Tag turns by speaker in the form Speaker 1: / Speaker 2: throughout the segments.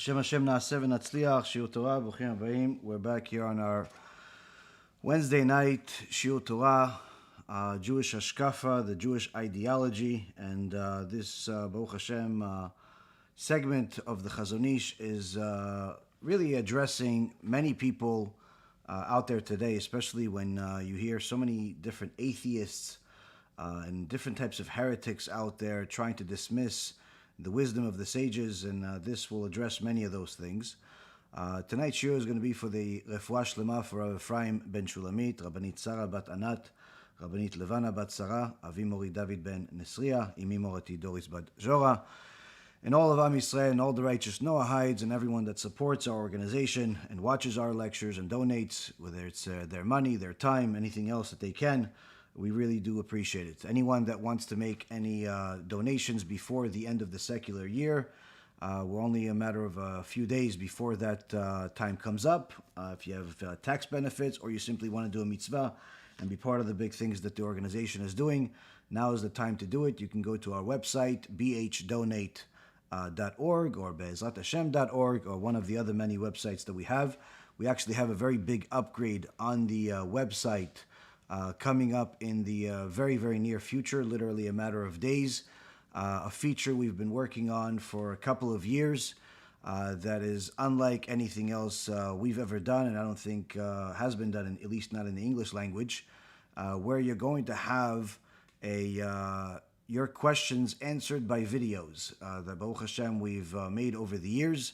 Speaker 1: Hashem Naaseh v'Natzliach, Shiur Torah, Bruchim Habayim. We're back here on our Wednesday night Shiur Torah, Jewish HaShkafa, the Jewish ideology, and this Baruch Hashem segment of the Chazon Ish is really addressing many people out there today, especially when you hear so many different atheists and different types of heretics out there trying to dismiss the wisdom of the sages, and this will address many of those things. Tonight's shiur is going to be for the Refuah Shlema for Rav Ephraim ben Shulamit, Rabbanit Sarah bat Anat, Rabbanit Levana bat Sarah, Avi Mori David ben Nesriya, Imi Morati Doris bat Zora, and all of Am Yisrael and all the righteous Noahides and everyone that supports our organization and watches our lectures and donates, whether it's their money, their time, anything else that they can. We really do appreciate it. Anyone that wants to make any donations before the end of the secular year, we're only a matter of a few days before that time comes up. If you have tax benefits or you simply want to do a mitzvah and be part of the big things that the organization is doing, now is the time to do it. You can go to our website, bhdonate.org or BeEzrat or one of the other many websites that we have. We actually have a very big upgrade on the website coming up in the very, very near future, literally a matter of days. A feature we've been working on for a couple of years that is unlike anything else we've ever done, and I don't think has been done, at least not in the English language, where you're going to have your questions answered by videos that Baruch Hashem we've made over the years,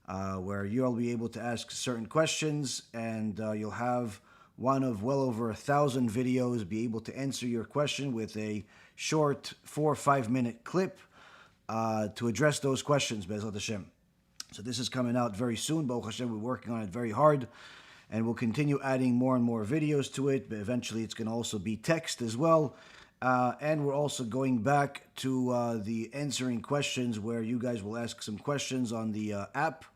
Speaker 1: where you'll be able to ask certain questions, and you'll have one of well over 1,000 videos be able to answer your question with a short 4 or 5 minute clip to address those questions, BeEzrat Hashem. So this is coming out very soon. Baruch Hashem, we're working on it very hard, and we'll continue adding more and more videos to it, but eventually it's going to also be text as well. And we're also going back to the answering questions, where you guys will ask some questions on the app,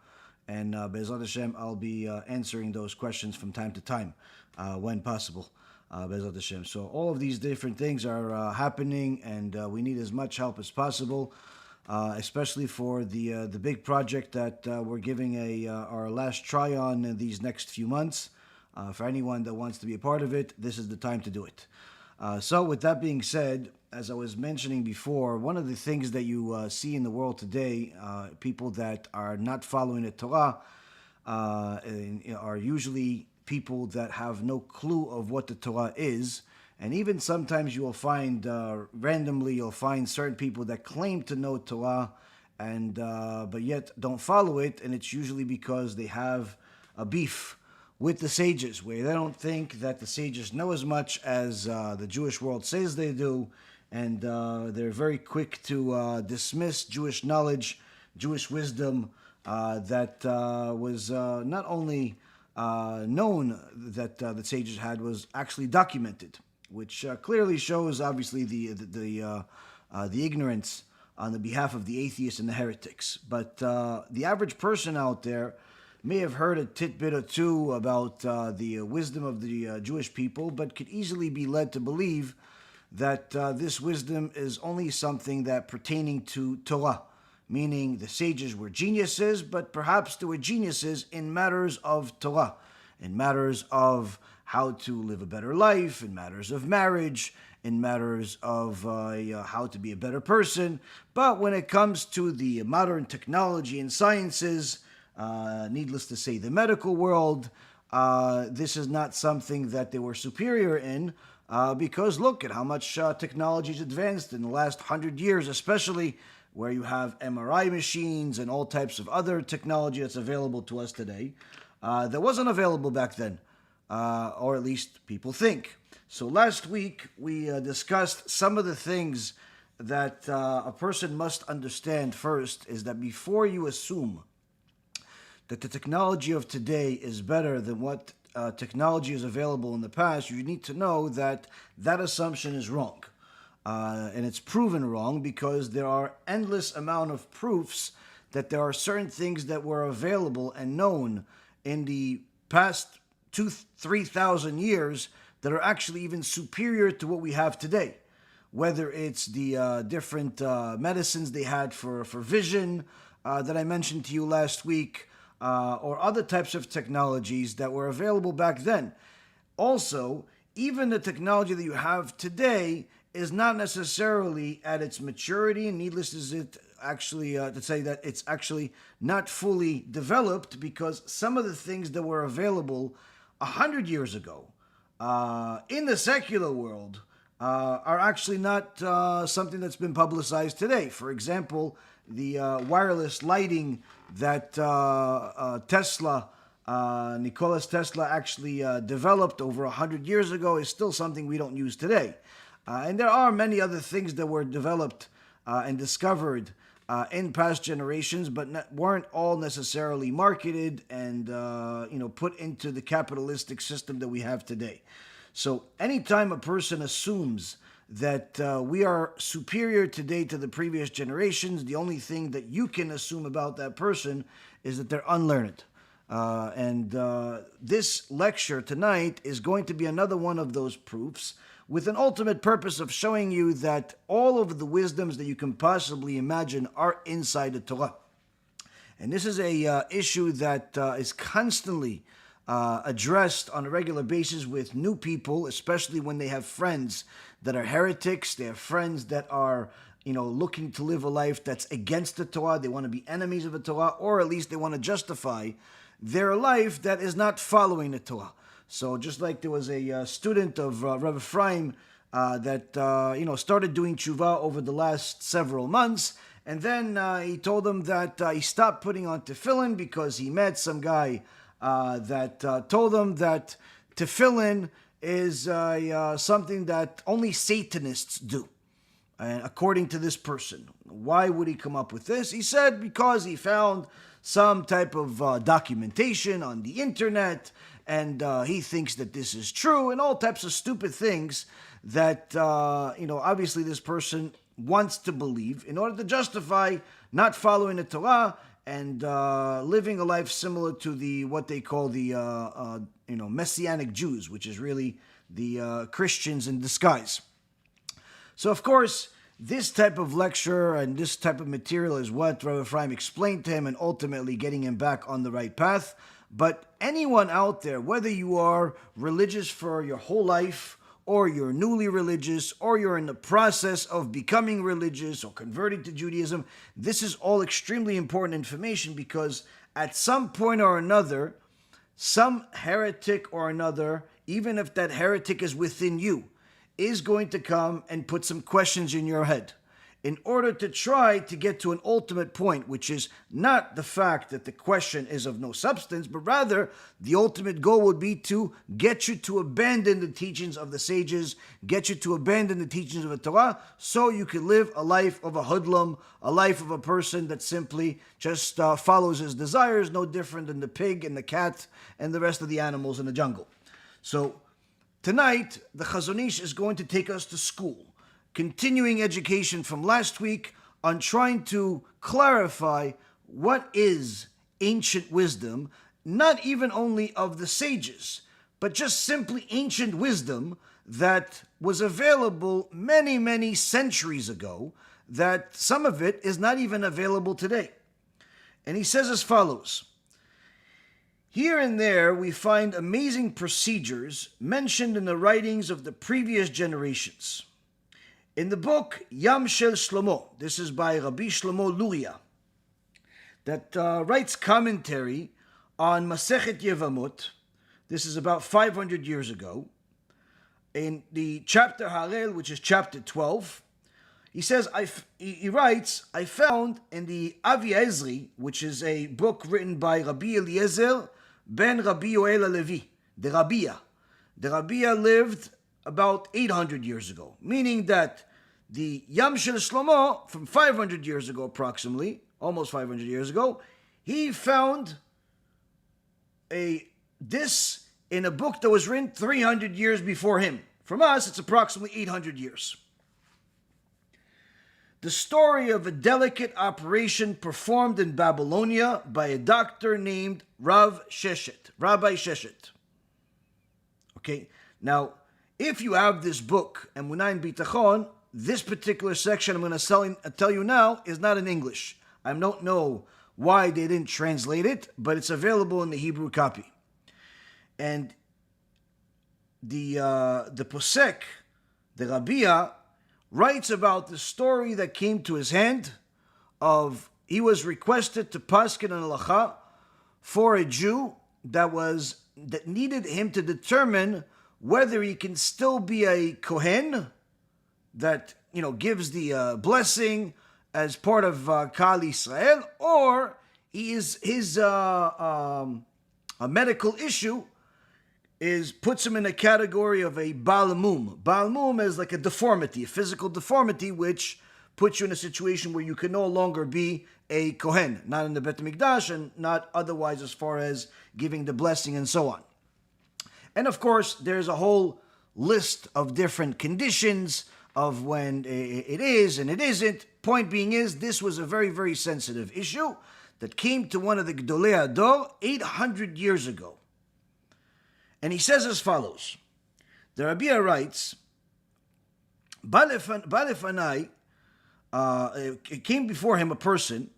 Speaker 1: and BeEzrat Hashem, I'll be answering those questions from time to time when possible, BeEzrat Hashem. So all of these different things are happening, and we need as much help as possible, especially for the big project that we're giving our last try on in these next few months. For anyone that wants to be a part of it, this is the time to do it. So with that being said, as I was mentioning before, one of the things that you see in the world today, people that are not following the Torah are usually people that have no clue of what the Torah is. And even sometimes you will find, randomly, you'll find certain people that claim to know Torah, and but yet don't follow it, and it's usually because they have a beef with the sages, where they don't think that the sages know as much as the Jewish world says they do, and they're very quick to dismiss Jewish knowledge, Jewish wisdom that was not only known that the sages had, was actually documented, which clearly shows, obviously, the ignorance on the behalf of the atheists and the heretics. But the average person out there may have heard a tidbit or two about the wisdom of the Jewish people, but could easily be led to believe that this wisdom is only something that pertaining to Torah, meaning the sages were geniuses, but perhaps they were geniuses in matters of Torah, in matters of how to live a better life, in matters of marriage, in matters of how to be a better person. But when it comes to the modern technology and sciences, needless to say, the medical world, this is not something that they were superior in, because look at how much technology has advanced in the last 100 years, especially where you have MRI machines and all types of other technology that's available to us today that wasn't available back then, or at least people think. So last week we discussed some of the things that a person must understand. First is that before you assume that the technology of today is better than what technology is available in the past, you need to know that that assumption is wrong. And it's proven wrong because there are endless amount of proofs that there are certain things that were available and known in the past 2,000-3,000 years that are actually even superior to what we have today. Whether it's the different medicines they had for vision, that I mentioned to you last week, or other types of technologies that were available back then. Also, even the technology that you have today is not necessarily at its maturity, and needless is it actually to say that it's actually not fully developed, because some of the things that were available 100 years ago in the secular world are actually not something that's been publicized today. For example, the wireless lighting that Nikola Tesla actually developed over 100 years ago is still something we don't use today. And there are many other things that were developed and discovered in past generations, but weren't all necessarily marketed and put into the capitalistic system that we have today. So anytime a person assumes that we are superior today to the previous generations, the only thing that you can assume about that person is that they're unlearned. This lecture tonight is going to be another one of those proofs, with an ultimate purpose of showing you that all of the wisdoms that you can possibly imagine are inside the Torah. And this is a issue that is constantly addressed on a regular basis with new people, especially when they have friends that are heretics. They have friends that are looking to live a life that's against the Torah. They want to be enemies of the Torah, or at least they want to justify their life that is not following the Torah. So just like there was a student of Rabbi Ephraim that started doing tshuva over the last several months, and then he told them that he stopped putting on tefillin because he met some guy that told him that tefillin is something that only Satanists do. And according to this person, why would he come up with this? He said because he found some type of documentation on the internet, and he thinks that this is true, and all types of stupid things that, obviously this person wants to believe in order to justify not following the Torah and living a life similar to what they call the, Messianic Jews, which is really the Christians in disguise. So, of course, this type of lecture and this type of material is what Rabbi Ephraim explained to him and ultimately getting him back on the right path. But anyone out there, whether you are religious for your whole life, or you're newly religious, or you're in the process of becoming religious or converting to Judaism, this is all extremely important information, because at some point or another, some heretic or another, even if that heretic is within you, is going to come and put some questions in your head in order to try to get to an ultimate point, which is not the fact that the question is of no substance, but rather the ultimate goal would be to get you to abandon the teachings of the sages, get you to abandon the teachings of the Torah, so you can live a life of a hoodlum, a life of a person that simply just follows his desires, no different than the pig and the cat and the rest of the animals in the jungle. So tonight, the Chazon Ish is going to take us to school, continuing education from last week on trying to clarify what is ancient wisdom, not even only of the sages, but just simply ancient wisdom that was available many, many centuries ago, that some of it is not even available today. And he says as follows: here and there we find amazing procedures mentioned in the writings of the previous generations. In the book Yam Shel Shlomo, this is by Rabbi Shlomo Luria, that writes commentary on Masechet Yevamot. This is about 500 years ago. In the chapter Harel, which is chapter 12, he says, he writes, I found in the Avi Ezri, which is a book written by Rabbi Eliezer ben Rabbi Yoel HaLevi, the Rabbiya. The Rabbiya lived about 800 years ago, meaning that the Yam Shel Shlomo from 500 years ago approximately, almost 500 years ago, he found this in a book that was written 300 years before him. From us, it's approximately 800 years. The story of a delicate operation performed in Babylonia by a doctor named Rabbi Sheshet. Okay, now, if you have this book, Emunah and Bitachon, this particular section I'm going to tell you now is not in English. I don't know why they didn't translate it, but it's available in the Hebrew copy. And the Posek, the Rabbi, writes about the story that came to his hand of he was requested to paskin an halacha for a Jew that needed him to determine whether he can still be a Kohen that gives the blessing as part of Kal Israel, or his a medical issue puts him in a category of a Baal Mum. Baal Mum is like a deformity, a physical deformity, which puts you in a situation where you can no longer be a Kohen, not in the Bet HaMikdash and not otherwise as far as giving the blessing and so on. And of course, there's a whole list of different conditions of when it is and it isn't. Point being is, this was a very, very sensitive issue that came to one of the Gedolei Ador 800 years ago. And he says as follows. The Rabbi writes, Balefanai, it came before him a person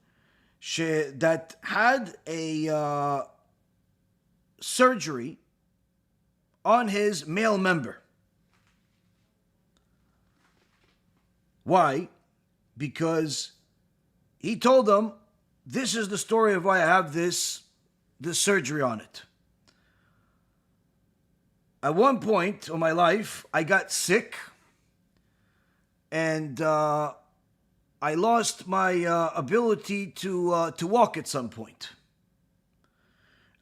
Speaker 1: that had a surgery on his male member. Why? Because he told them, this is the story of why I have this surgery on it. At one point in my life, I got sick and I lost my ability to walk at some point.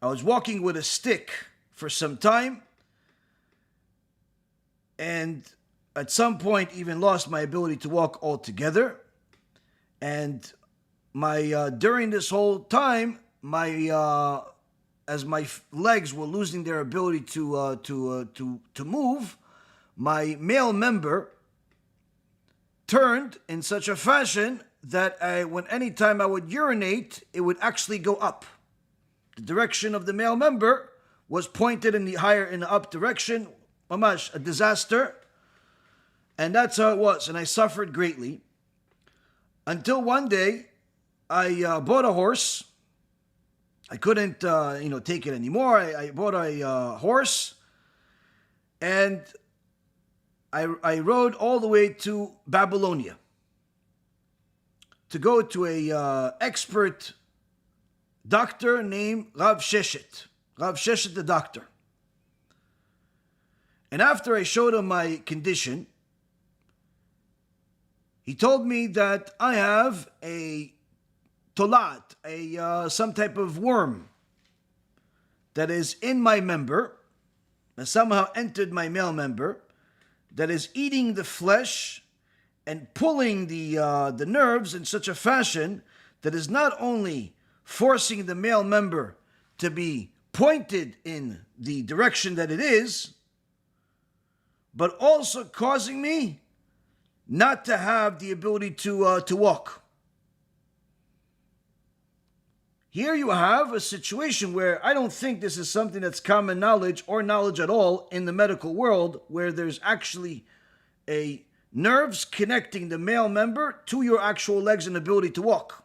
Speaker 1: I was walking with a stick for some time, and at some point even lost my ability to walk altogether. And my during this whole time, as my legs were losing their ability to move, my male member turned in such a fashion that anytime I would urinate, it would actually go up. The direction of the male member was pointed in the up direction. Mamash, a disaster. And that's how it was. And I suffered greatly. Until one day, I bought a horse. I couldn't, take it anymore. I bought a horse. And I rode all the way to Babylonia to go to a expert doctor named Rav Sheshet the doctor. And after I showed him my condition, he told me that I have a tolat, some type of worm that is in my member, that somehow entered my male member, that is eating the flesh and pulling the nerves in such a fashion that is not only forcing the male member to be pointed in the direction that it is, but also causing me not to have the ability to walk. Here you have a situation where I don't think this is something that's common knowledge or knowledge at all in the medical world, where there's actually a nerves connecting the male member to your actual legs and ability to walk.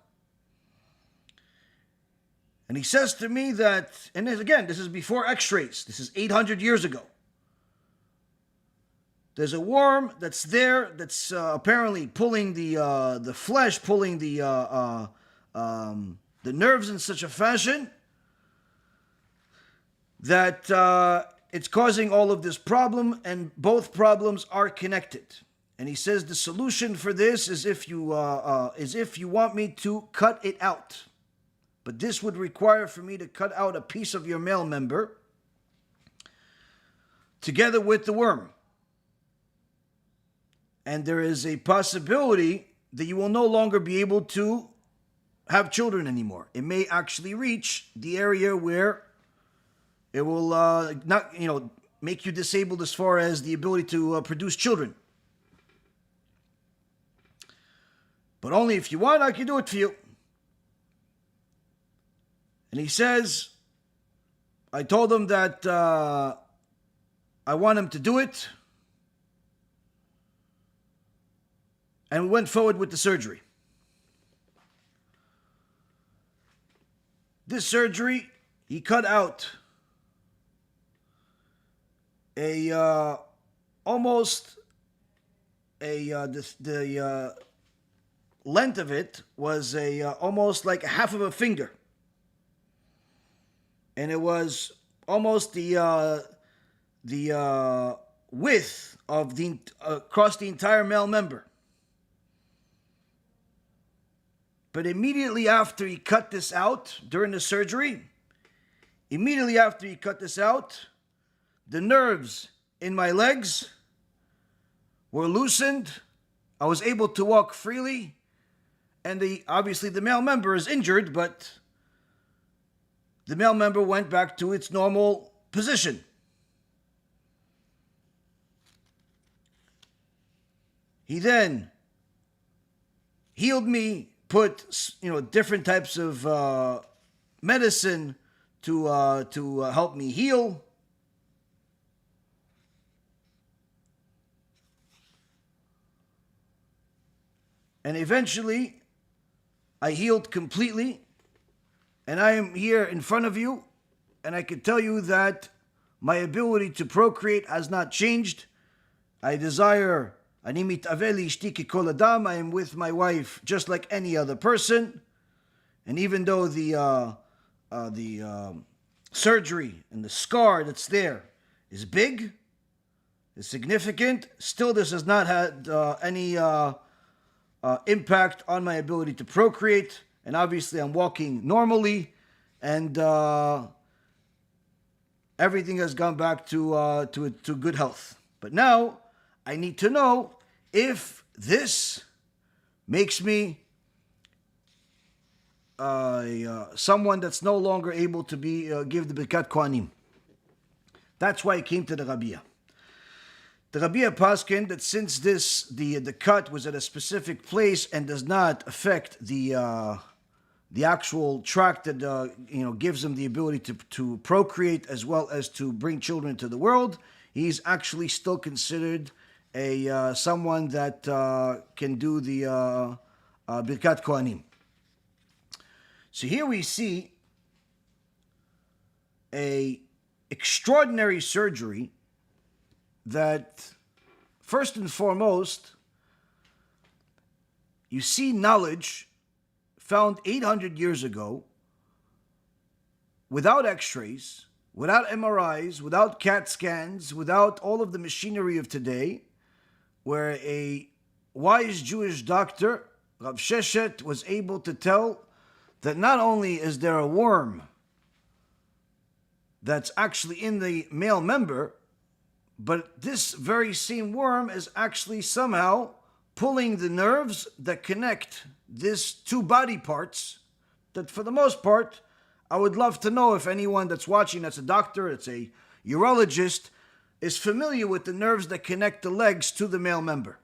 Speaker 1: And he says to me that, and again, this is before x-rays, this is 800 years ago. There's a worm that's there that's apparently pulling the flesh, pulling the nerves in such a fashion that it's causing all of this problem, and both problems are connected. And he says the solution for this is if you want me to cut it out, but this would require for me to cut out a piece of your male member together with the worm. And there is a possibility that you will no longer be able to have children anymore. It may actually reach the area where it will not, make you disabled as far as the ability to produce children. But only if you want, I can do it for you. And he says, I told him that I want him to do it. And we went forward with the surgery. this surgery, he cut out almost the length of it was almost like half of a finger, and it was almost the width of the across the entire male member. But immediately after he cut this out during the surgery, the nerves in my legs were loosened. I was able to walk freely, and obviously the male member is injured, but the male member went back to its normal position. He then healed me, put different types of medicine to help me heal. And eventually, I healed completely, and I am here in front of you, and I can tell you that my ability to procreate has not changed. I desire, I am with my wife just like any other person, and even though the surgery and the scar that's there is big, is significant, still this has not had any impact on my ability to procreate, and obviously I'm walking normally, and everything has gone back to good health. But now I need to know if this makes me someone that's no longer able to give the Birkat Kohanim. That's why I came to the Rabbi. The Rabbi paskin that since the cut was at a specific place and does not affect the actual tract that gives him the ability to procreate as well as to bring children into the world, he's actually still considered someone that can do the Birkat Kohanim. So here we see a extraordinary surgery that, first and foremost, you see knowledge found 800 years ago, without x-rays, without MRIs, without CAT scans, without all of the machinery of today, where a wise Jewish doctor, Rav Sheshet, was able to tell that not only is there a worm that's actually in the male member, but this very same worm is actually somehow pulling the nerves that connect these two body parts, that for the most part, I would love to know if anyone that's watching, that's a doctor, it's a urologist, is familiar with the nerves that connect the legs to the male member.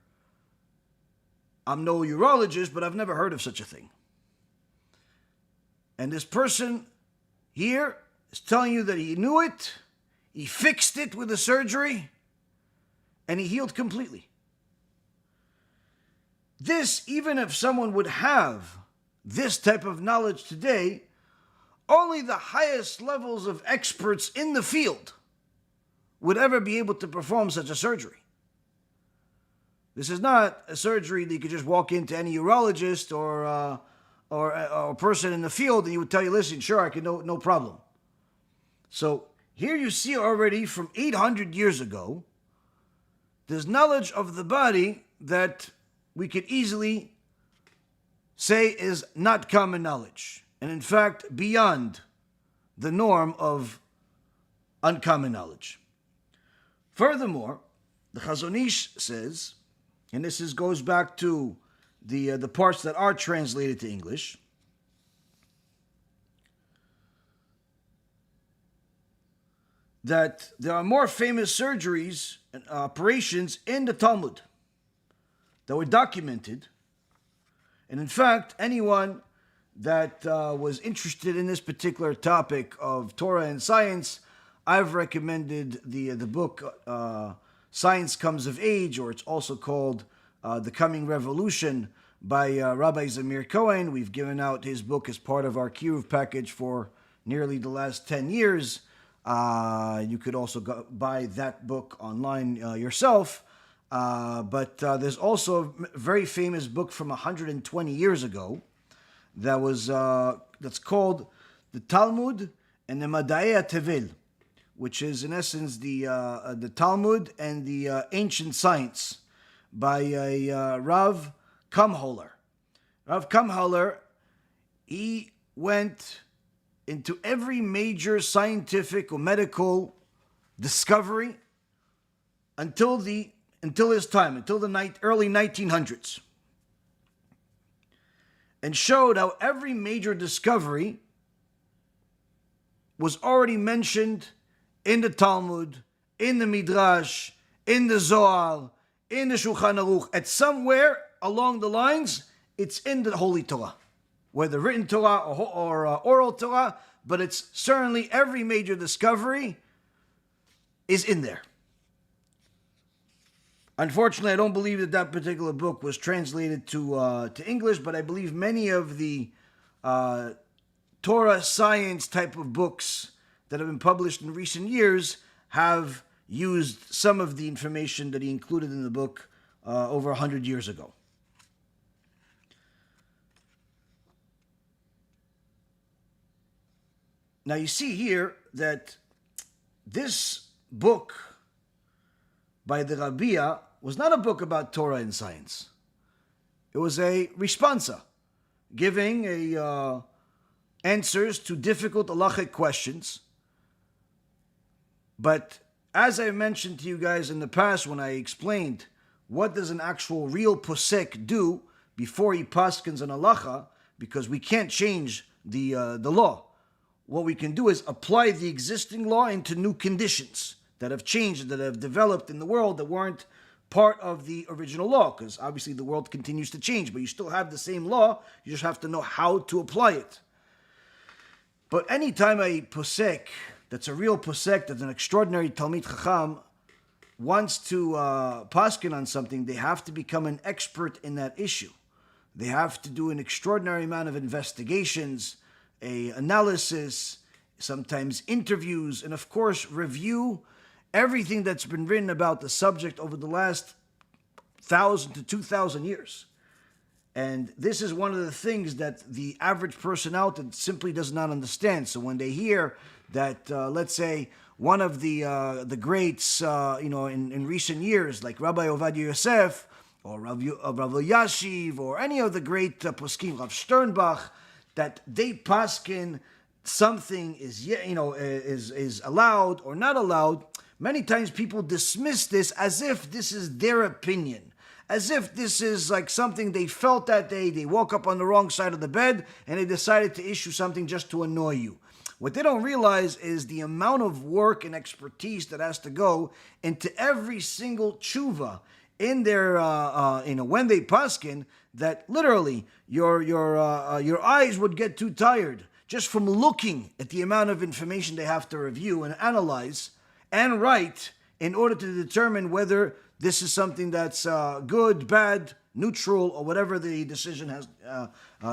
Speaker 1: I'm no urologist, but I've never heard of such a thing. And this person here is telling you that he knew it, he fixed it with the surgery, and he healed completely. This, even if someone would have this type of knowledge today, only the highest levels of experts in the field would ever be able to perform such a surgery. This is not a surgery that you could just walk into any urologist or a person in the field and he would tell you, listen, sure, I can, no problem. So here you see already from 800 years ago, there's knowledge of the body that we could easily say is not common knowledge, and in fact beyond the norm of uncommon knowledge. Furthermore, the Chazon Ish says, and this goes back to the parts that are translated to English, that there are more famous surgeries and operations in the Talmud that were documented. And in fact, anyone that was interested in this particular topic of Torah and science, I've recommended the book Science Comes of Age, or it's also called The Coming Revolution by Rabbi Zamir Kohen. We've given out his book as part of our Kiruv package for nearly the last 10 years. You could also buy that book online yourself. But there's also a very famous book from 120 years ago that's called the Talmud and the Madai Tevel, which is in essence the Talmud and the ancient science by Rav Kamholer. Rav Kamholer, he went into every major scientific or medical discovery until his time, until the early 1900s, and showed how every major discovery was already mentioned in the Talmud, in the Midrash, in the Zohar, in the Shulchan Aruch. At somewhere along the lines, it's in the Holy Torah, whether written Torah or oral Torah, but it's certainly every major discovery is in there. Unfortunately, I don't believe that particular book was translated to English, but I believe many of the Torah science type of books that have been published in recent years have used some of the information that he included in the book over 100 years ago. Now you see here that this book by the Rabbi was not a book about Torah and science. It was a responsa, giving answers to difficult halachic questions. But as I mentioned to you guys in the past when I explained what does an actual real Posek do before he paskins an halacha, because we can't change the law. What we can do is apply the existing law into new conditions that have changed, that have developed in the world that weren't part of the original law, because obviously the world continues to change, but you still have the same law, you just have to know how to apply it. But anytime a Posek, that's a real Posek, that's an extraordinary Talmid Chacham, wants to paskin on something, they have to become an expert in that issue. They have to do an extraordinary amount of investigations, analysis, sometimes interviews, and of course review everything that's been written about the subject over the last 1,000 to 2,000 years. And this is one of the things that the average person out there simply does not understand. So when they hear that, let's say, one of the greats, in recent years, like Rabbi Ovadia Yosef, or Rav Yashiv, or any of the great poskim, Rav Sternbach, that they paskin something is allowed or not allowed, many times people dismiss this as if this is their opinion, as if this is like something they felt that day. They woke up on the wrong side of the bed and they decided to issue something just to annoy you. What they don't realize is the amount of work and expertise that has to go into every single tshuva in their, when they paskin, that literally your eyes would get too tired just from looking at the amount of information they have to review and analyze and write in order to determine whether this is something that's good, bad, neutral, or whatever the decision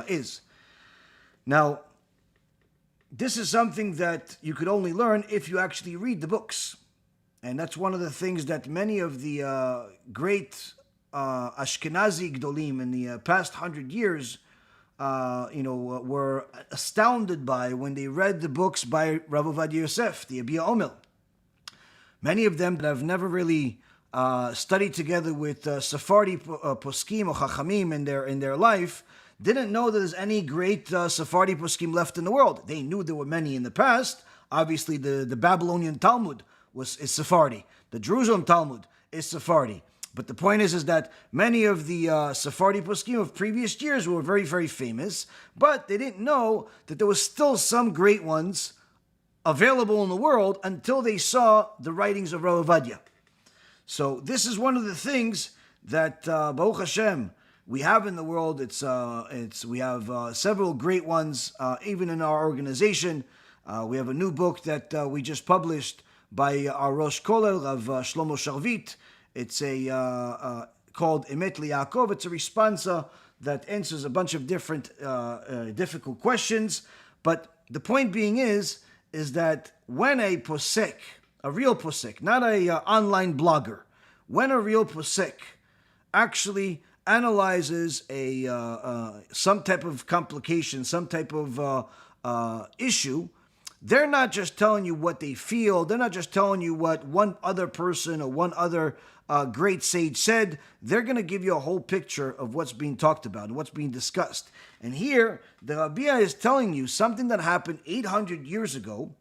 Speaker 1: is. Now, this is something that you could only learn if you actually read the books. And that's one of the things that many of the great Ashkenazi Gdolim in the past 100 years were astounded by when they read the books by Rav Ovadia Yosef, the Abiyah Omel. Many of them that have never really studied together with Sephardi poskim or chachamim in their life didn't know that there's any great Sephardi poskim left in the world. They knew there were many in the past. Obviously, the Babylonian Talmud is Sephardi. The Jerusalem Talmud is Sephardi. But the point is that many of the Sephardi poskim of previous years were very, very famous, but they didn't know that there was still some great ones available in the world until they saw the writings of Rav Ovadia. So this is one of the things that Baruch Hashem we have in the world. We have several great ones, even in our organization. We have a new book that we just published by our Rosh Kollel of Shlomo Sharvit. It's called Emet LiYaakov. It's a responsa that answers a bunch of different difficult questions. But the point being is that when a posek, a real posek, not a online blogger, when a real posek actually analyzes some type of complication, some type of issue, they're not just telling you what they feel. They're not just telling you what one other person or one other great sage said. They're going to give you a whole picture of what's being talked about and what's being discussed. And here, the Rabbi is telling you something that happened 800 years ago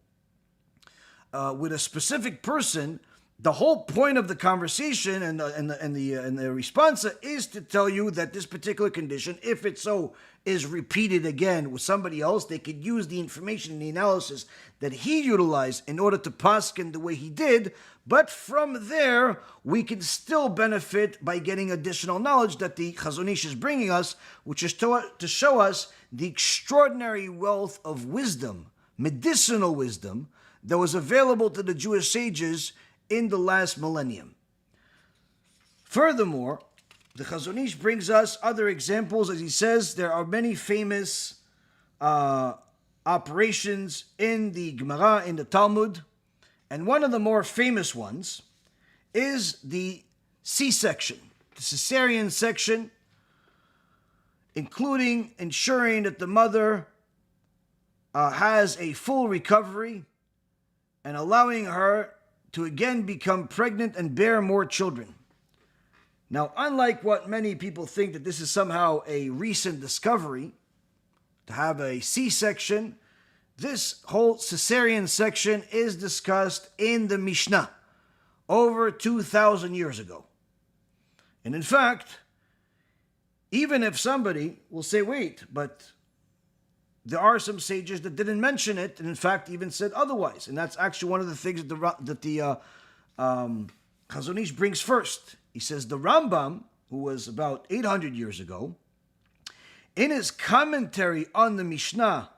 Speaker 1: with a specific person. The whole point of the conversation and the response is to tell you that this particular condition, if it so is repeated again with somebody else, they could use the information and the analysis that he utilized in order to posken the way he did. But from there, we can still benefit by getting additional knowledge that the Chazon Ish is bringing us, which is to show us the extraordinary wealth of wisdom, medicinal wisdom, that was available to the Jewish sages in the last millennium. Furthermore, the Chazon Ish brings us other examples. As he says, there are many famous operations in the Gemara, in the Talmud, and one of the more famous ones is the C-section, the cesarean section, including ensuring that the mother has a full recovery and allowing her to again become pregnant and bear more children. Now, unlike what many people think that this is somehow a recent discovery, to have a C-section, this whole cesarean section is discussed in the Mishnah over 2,000 years ago. And in fact, even if somebody will say, wait, but there are some sages that didn't mention it, and in fact even said otherwise. And that's actually one of the things that the Chazon Ish brings first. He says the Rambam, who was about 800 years ago, in his commentary on the Mishnah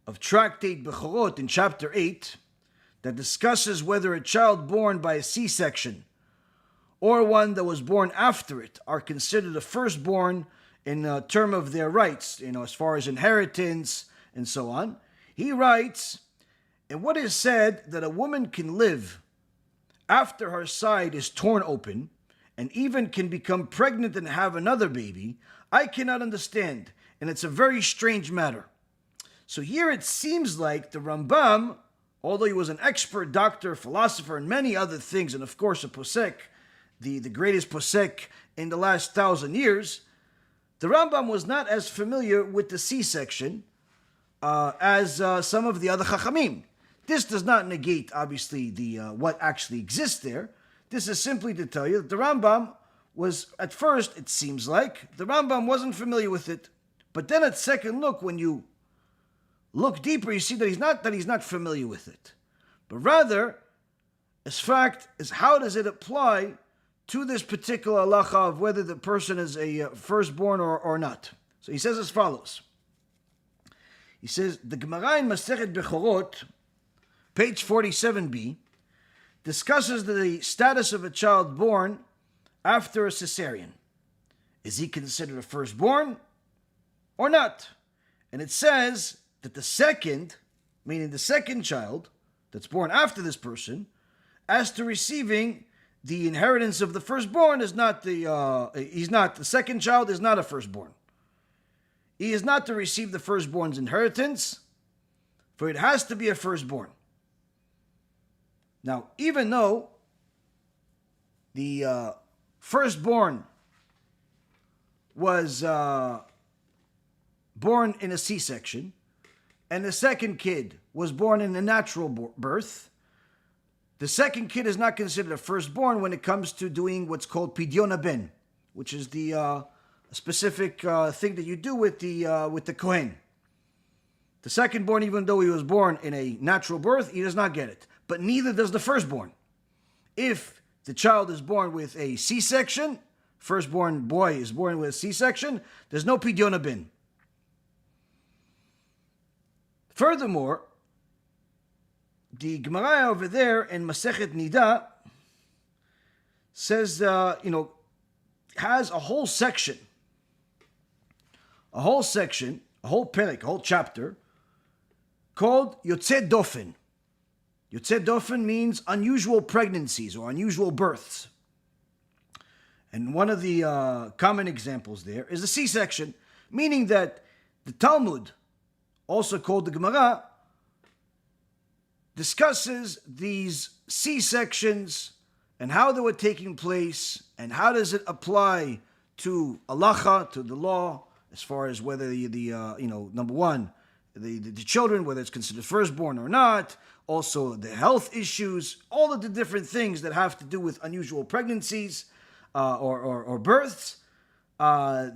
Speaker 1: of Tractate Bechorot in chapter 8, that discusses whether a child born by a C-section or one that was born after it are considered a firstborn in term of their rights, as far as inheritance and so on. He writes, and what is said that a woman can live after her side is torn open and even can become pregnant and have another baby, I cannot understand, and it's a very strange matter. So here it seems like the Rambam, although he was an expert doctor, philosopher, and many other things, and of course a Posek, the greatest Posek in the last 1,000 years, the Rambam was not as familiar with the C-section as some of the other Chachamim. This does not negate, obviously, the what actually exists there. This is simply to tell you that the Rambam was, at first, it seems like, the Rambam wasn't familiar with it. But then at second look, when you look deeper, you see that he's not familiar with it. But rather, as fact, is how does it apply to this particular halacha of whether the person is a firstborn or not. So he says as follows. He says, the Gemara in Masechet Bechorot, page 47b, discusses the status of a child born after a cesarean. Is he considered a firstborn or not? And it says that the second, meaning the second child that's born after this person, as to receiving the inheritance of the firstborn is not the second child is not a firstborn. He is not to receive the firstborn's inheritance, for it has to be a firstborn. Now, even though the firstborn was born in a C-section, and the second kid was born in a natural birth, the second kid is not considered a firstborn when it comes to doing what's called pidyon ben, which is the specific thing that you do with the Kohen. The secondborn, even though he was born in a natural birth, he does not get it. But neither does the firstborn. If the child is born with a C-section, firstborn boy is born with a C-section, there's no pidyon ben. Furthermore, the Gemara over there in Masechet Nida says, has a whole section, a whole perek, a whole chapter, called Yotzei Dofen. Yotzei Dofen means unusual pregnancies or unusual births. And one of the common examples there is a C-section, meaning that the Talmud, also called the Gemara, discusses these C-sections and how they were taking place and how does it apply to Halacha, to the law, as far as whether number one, the children, whether it's considered firstborn or not, also the health issues, all of the different things that have to do with unusual pregnancies or births. An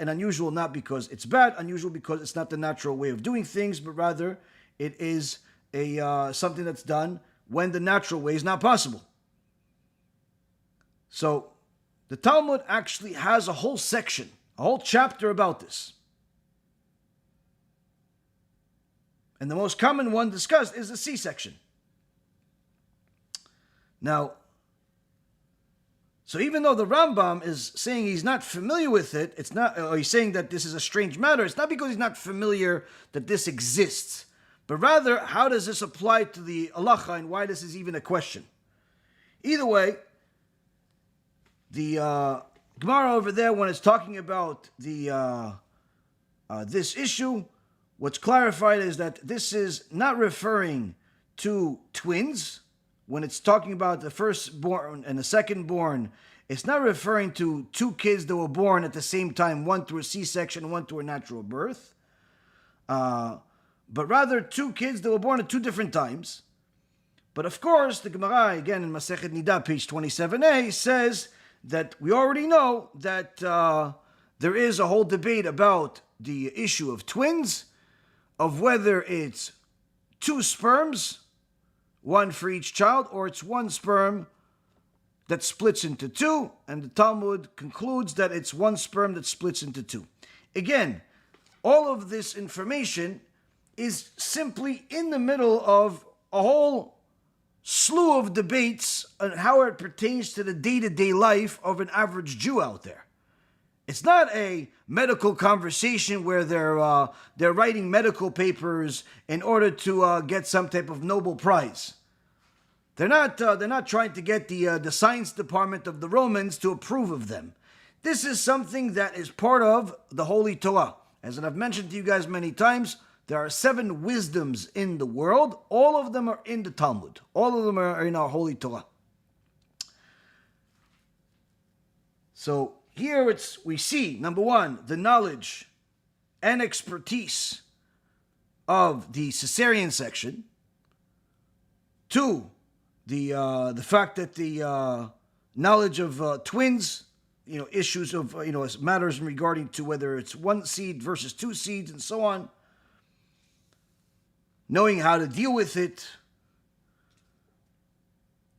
Speaker 1: unusual not because it's bad, unusual because it's not the natural way of doing things, but rather it is something that's done when the natural way is not possible. So the Talmud actually has a whole section, a whole chapter about this. And the most common one discussed is the C-section. Now, so even though the Rambam is saying he's not familiar with it, it's not, or he's saying that this is a strange matter, it's not because he's not familiar that this exists, but rather, how does this apply to the halacha and why this is even a question? Either way, the Gemara over there, when it's talking about the this issue, what's clarified is that this is not referring to twins. When it's talking about the firstborn and the secondborn, it's not referring to two kids that were born at the same time, one through a C-section, one through a natural birth, but rather two kids that were born at two different times. But of course, the Gemara, again in Masechet Nida, page 27a, says that we already know that there is a whole debate about the issue of twins, of whether it's two sperms, one for each child, or it's one sperm that splits into two, and the Talmud concludes that it's one sperm that splits into two. Again, all of this information is simply in the middle of a whole slew of debates on how it pertains to the day-to-day life of an average Jew out there. It's not a medical conversation where they're writing medical papers in order to get some type of Nobel Prize. They're not trying to get the science department of the Romans to approve of them. This is something that is part of the Holy Torah. As I've mentioned to you guys many times, there are 7 wisdoms in the world. All of them are in the Talmud. All of them are in our Holy Torah. So here we see, number one, the knowledge and expertise of the Caesarean section. 2, the fact that the knowledge of twins, issues of, matters regarding to whether it's one seed versus 2 seeds and so on. Knowing how to deal with it.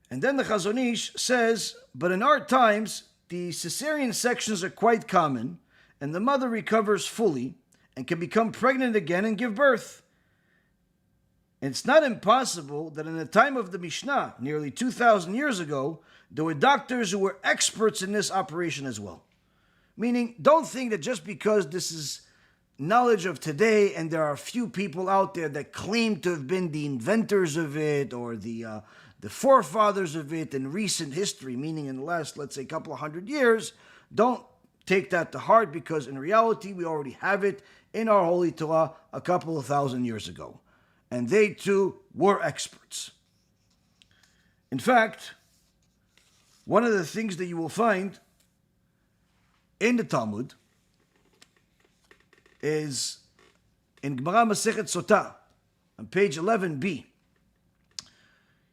Speaker 1: And then the Chazon Ish says, but in our times, the Caesarean sections are quite common, and the mother recovers fully and can become pregnant again and give birth. And it's not impossible that in the time of the Mishnah, nearly 2,000 years ago, there were doctors who were experts in this operation as well. Meaning, don't think that just because this is knowledge of today and there are a few people out there that claim to have been the inventors of it or the forefathers of it in recent history, meaning in the last, let's say, couple of 100 years, don't take that to heart, because in reality, we already have it in our Holy Torah a couple of 1,000 years ago. And they too were experts. In fact, one of the things that you will find in the Talmud is in Gemara Masechet Sotah, on page 11b.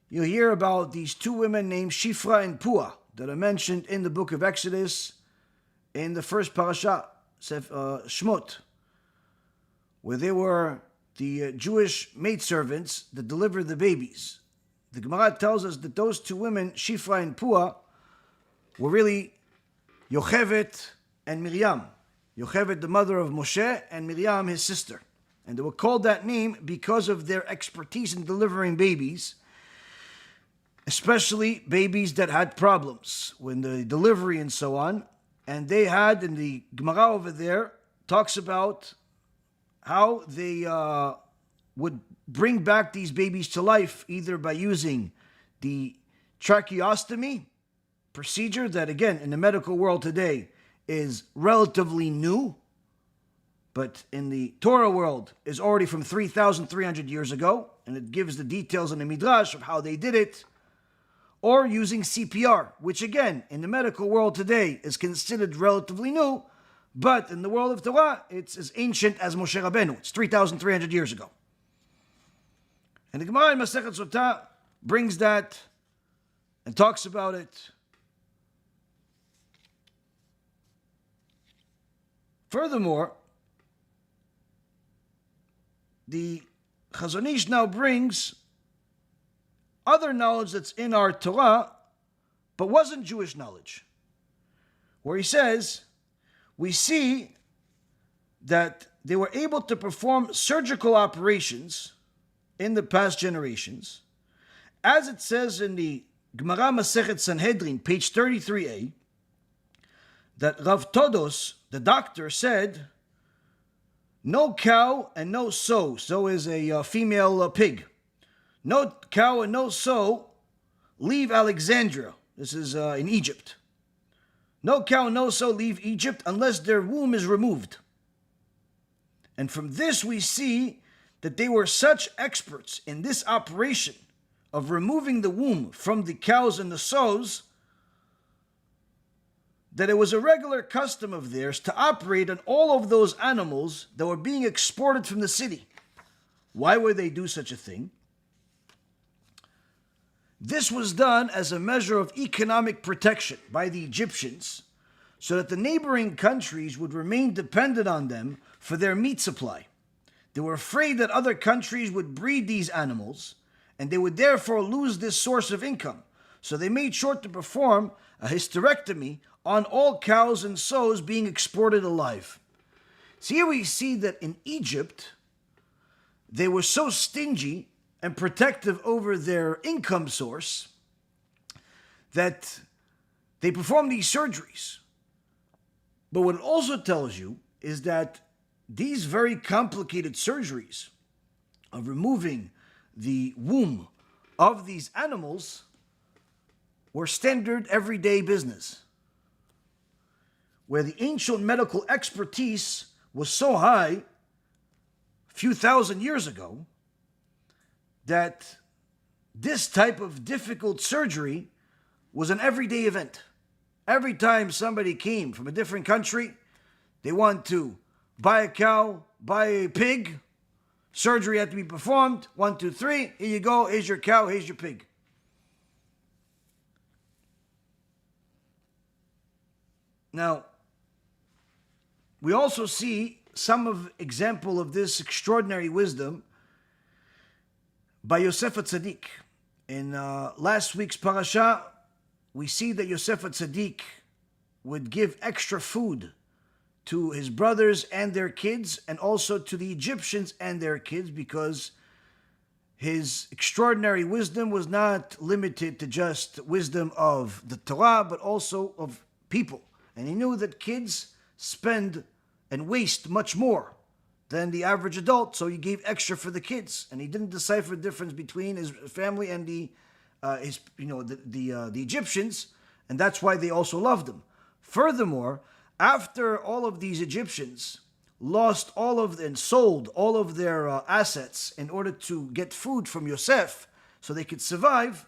Speaker 1: You'll hear about these 2 women named Shifrah and Puah that are mentioned in the book of Exodus in the first parasha, Shmot, where they were the Jewish maidservants that delivered the babies. The Gemara tells us that those 2 women, Shifrah and Puah, were really Jochebed and Miriam. Jochebed, the mother of Moshe, and Miriam, his sister. And they were called that name because of their expertise in delivering babies, especially babies that had problems when the delivery and so on. And they had, in the Gemara over there, talks about how they would bring back these babies to life either by using the tracheostomy procedure that, again, in the medical world today is relatively new, but in the Torah world is already from 3,300 years ago, and it gives the details in the Midrash of how they did it, or using CPR, which again, in the medical world today is considered relatively new, but in the world of Torah, it's as ancient as Moshe Rabbeinu. It's 3,300 years ago. And the Gemara in Masechet Sotah brings that and talks about it. Furthermore, the Chazon Ish now brings other knowledge that's in our Torah, but wasn't Jewish knowledge, where he says, we see that they were able to perform surgical operations in the past generations, as it says in the Gemara Masechet Sanhedrin, page 33a, that Rav Todos, the doctor, said, no cow and no sow. Sow is a female pig. No cow and no sow leave Alexandria. This is in Egypt. No cow and no sow leave Egypt unless their womb is removed. And from this we see that they were such experts in this operation of removing the womb from the cows and the sows that it was a regular custom of theirs to operate on all of those animals that were being exported from the city. Why would they do such a thing? This was done as a measure of economic protection by the Egyptians, so that the neighboring countries would remain dependent on them for their meat supply. They were afraid that other countries would breed these animals, and they would therefore lose this source of income. So they made sure to perform a hysterectomy on all cows and sows being exported alive. So here we see that in Egypt, they were so stingy and protective over their income source that they performed these surgeries. But what it also tells you is that these very complicated surgeries of removing the womb of these animals were standard everyday business, where the ancient medical expertise was so high a few thousand years ago that this type of difficult surgery was an everyday event. Every time somebody came from a different country, they want to buy a cow, buy a pig, surgery had to be performed, 1, 2, 3, here you go, here's your cow, here's your pig. Now, we also see some example of this extraordinary wisdom by Yosef HaTzadik. In last week's parasha, we see that Yosef HaTzadik would give extra food to his brothers and their kids, and also to the Egyptians and their kids, because his extraordinary wisdom was not limited to just wisdom of the Torah, but also of people. And he knew that kids spend and waste much more than the average adult, so he gave extra for the kids, and he didn't decipher the difference between his family and the Egyptians, and that's why they also loved him. Furthermore, after all of these Egyptians lost and sold all of their assets in order to get food from Yosef so they could survive,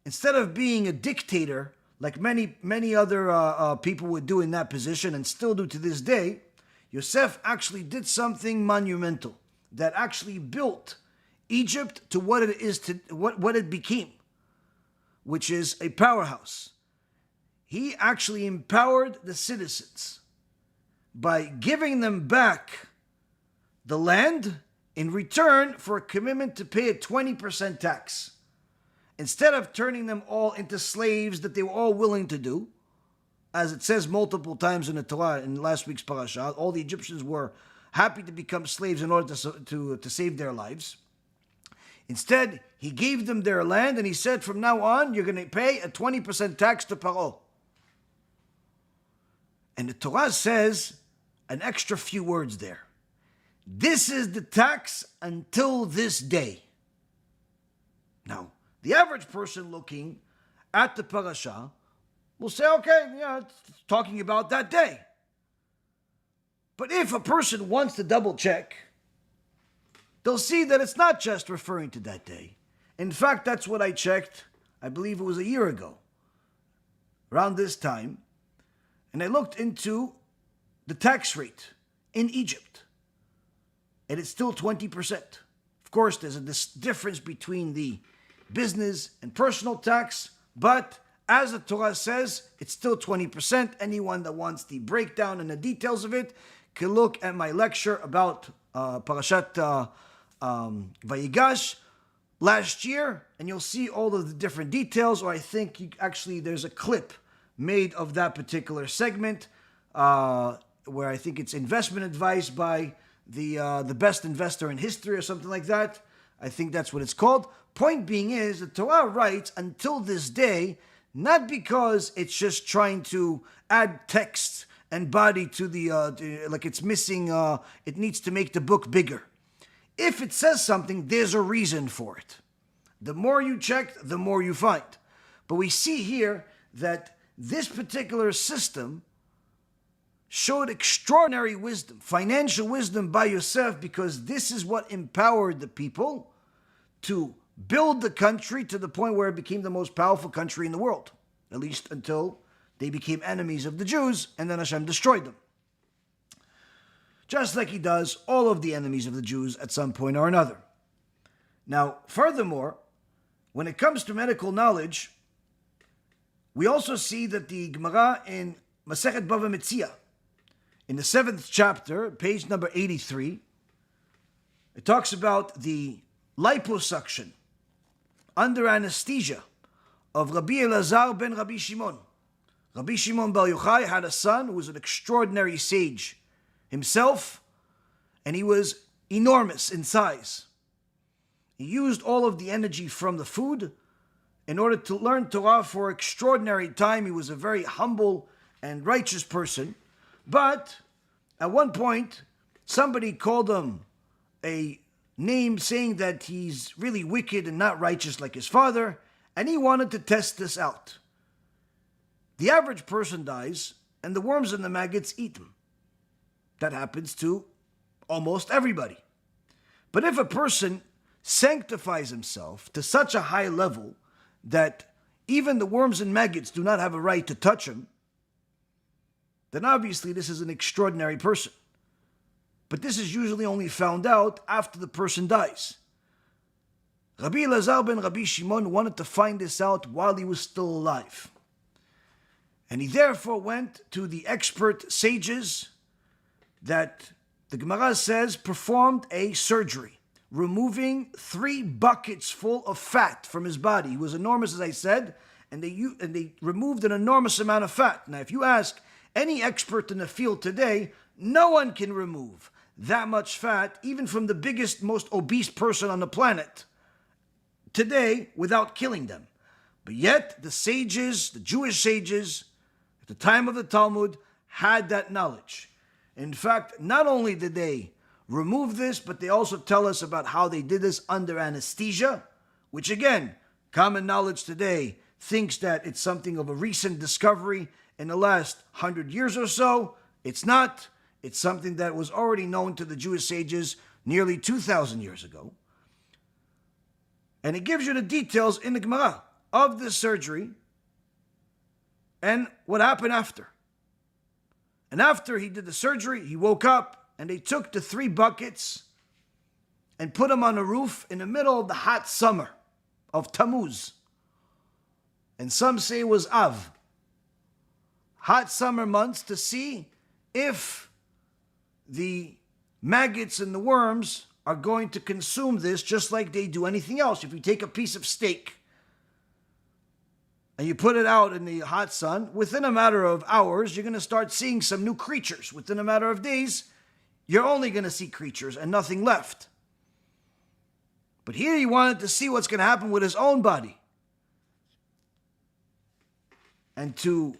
Speaker 1: instead of being a dictator like many other people would do in that position and still do to this day, Yosef actually did something monumental that actually built Egypt to what it is what it became, which is a powerhouse. He actually empowered the citizens by giving them back the land in return for a commitment to pay a 20% tax. Instead of turning them all into slaves that they were all willing to do, as it says multiple times in the Torah in last week's parasha, all the Egyptians were happy to become slaves in order to save their lives. Instead, he gave them their land and he said, from now on, you're going to pay a 20% tax to Paro. And the Torah says an extra few words there. this is the tax until this day. Now, the average person looking at the parasha will say, okay, yeah, it's talking about that day. But if a person wants to double check, they'll see that it's not just referring to that day. In fact, that's what I checked, I believe it was a year ago, around this time, and I looked into the tax rate in Egypt, and it's still 20%. Of course, there's this difference between the business and personal tax, but as the Torah says, it's still 20%. Anyone that wants the breakdown and the details of it can look at my lecture about Parashat Vayigash last year, and you'll see all of the different details, or I think there's a clip made of that particular segment where I think it's investment advice by the best investor in history or something like that. I think that's what it's called. Point being is, the Torah writes until this day, not because it's just trying to add text and body to like it's missing, it needs to make the book bigger. If it says something, there's a reason for it. The more you check, the more you find. But we see here that this particular system showed extraordinary wisdom, financial wisdom by Yosef, because this is what empowered the people to build the country to the point where it became the most powerful country in the world, at least until they became enemies of the Jews, and then HaShem destroyed them. Just like he does all of the enemies of the Jews at some point or another. Now, furthermore, when it comes to medical knowledge, we also see that the Gemara in Masechet Bava Metzia, in the 7th chapter, page number 83, it talks about the liposuction under anesthesia of Rabbi Elazar ben Rabbi Shimon. Rabbi Shimon Bar Yochai had a son who was an extraordinary sage himself, and he was enormous in size. He used all of the energy from the food in order to learn Torah for extraordinary time. He was a very humble and righteous person, but at one point, somebody called him a name saying that he's really wicked and not righteous like his father, and he wanted to test this out. The average person dies, and the worms and the maggots eat them. That happens to almost everybody. But if a person sanctifies himself to such a high level that even the worms and maggots do not have a right to touch him, then obviously this is an extraordinary person. But this is usually only found out after the person dies. Rabbi Elazar ben Rabbi Shimon wanted to find this out while he was still alive. And he therefore went to the expert sages that the Gemara says performed a surgery, removing 3 buckets full of fat from his body. He was enormous, as I said, and they removed an enormous amount of fat. Now, if you ask any expert in the field today, no one can remove that much fat, even from the biggest, most obese person on the planet today, without killing them. But yet, the sages, the Jewish sages, at the time of the Talmud, had that knowledge. In fact, not only did they remove this, but they also tell us about how they did this under anesthesia, which again, common knowledge today thinks that it's something of a recent discovery in the last 100 years or so. It's not. It's something that was already known to the Jewish sages nearly 2,000 years ago. And it gives you the details in the Gemara of this surgery and what happened after. And after he did the surgery, he woke up and they took the 3 buckets and put them on a roof in the middle of the hot summer of Tammuz. And some say it was Av. Hot summer months, to see if the maggots and the worms are going to consume this just like they do anything else. If you take a piece of steak and you put it out in the hot sun, within a matter of hours, you're going to start seeing some new creatures. Within a matter of days, you're only going to see creatures and nothing left. But here he wanted to see what's going to happen with his own body. And to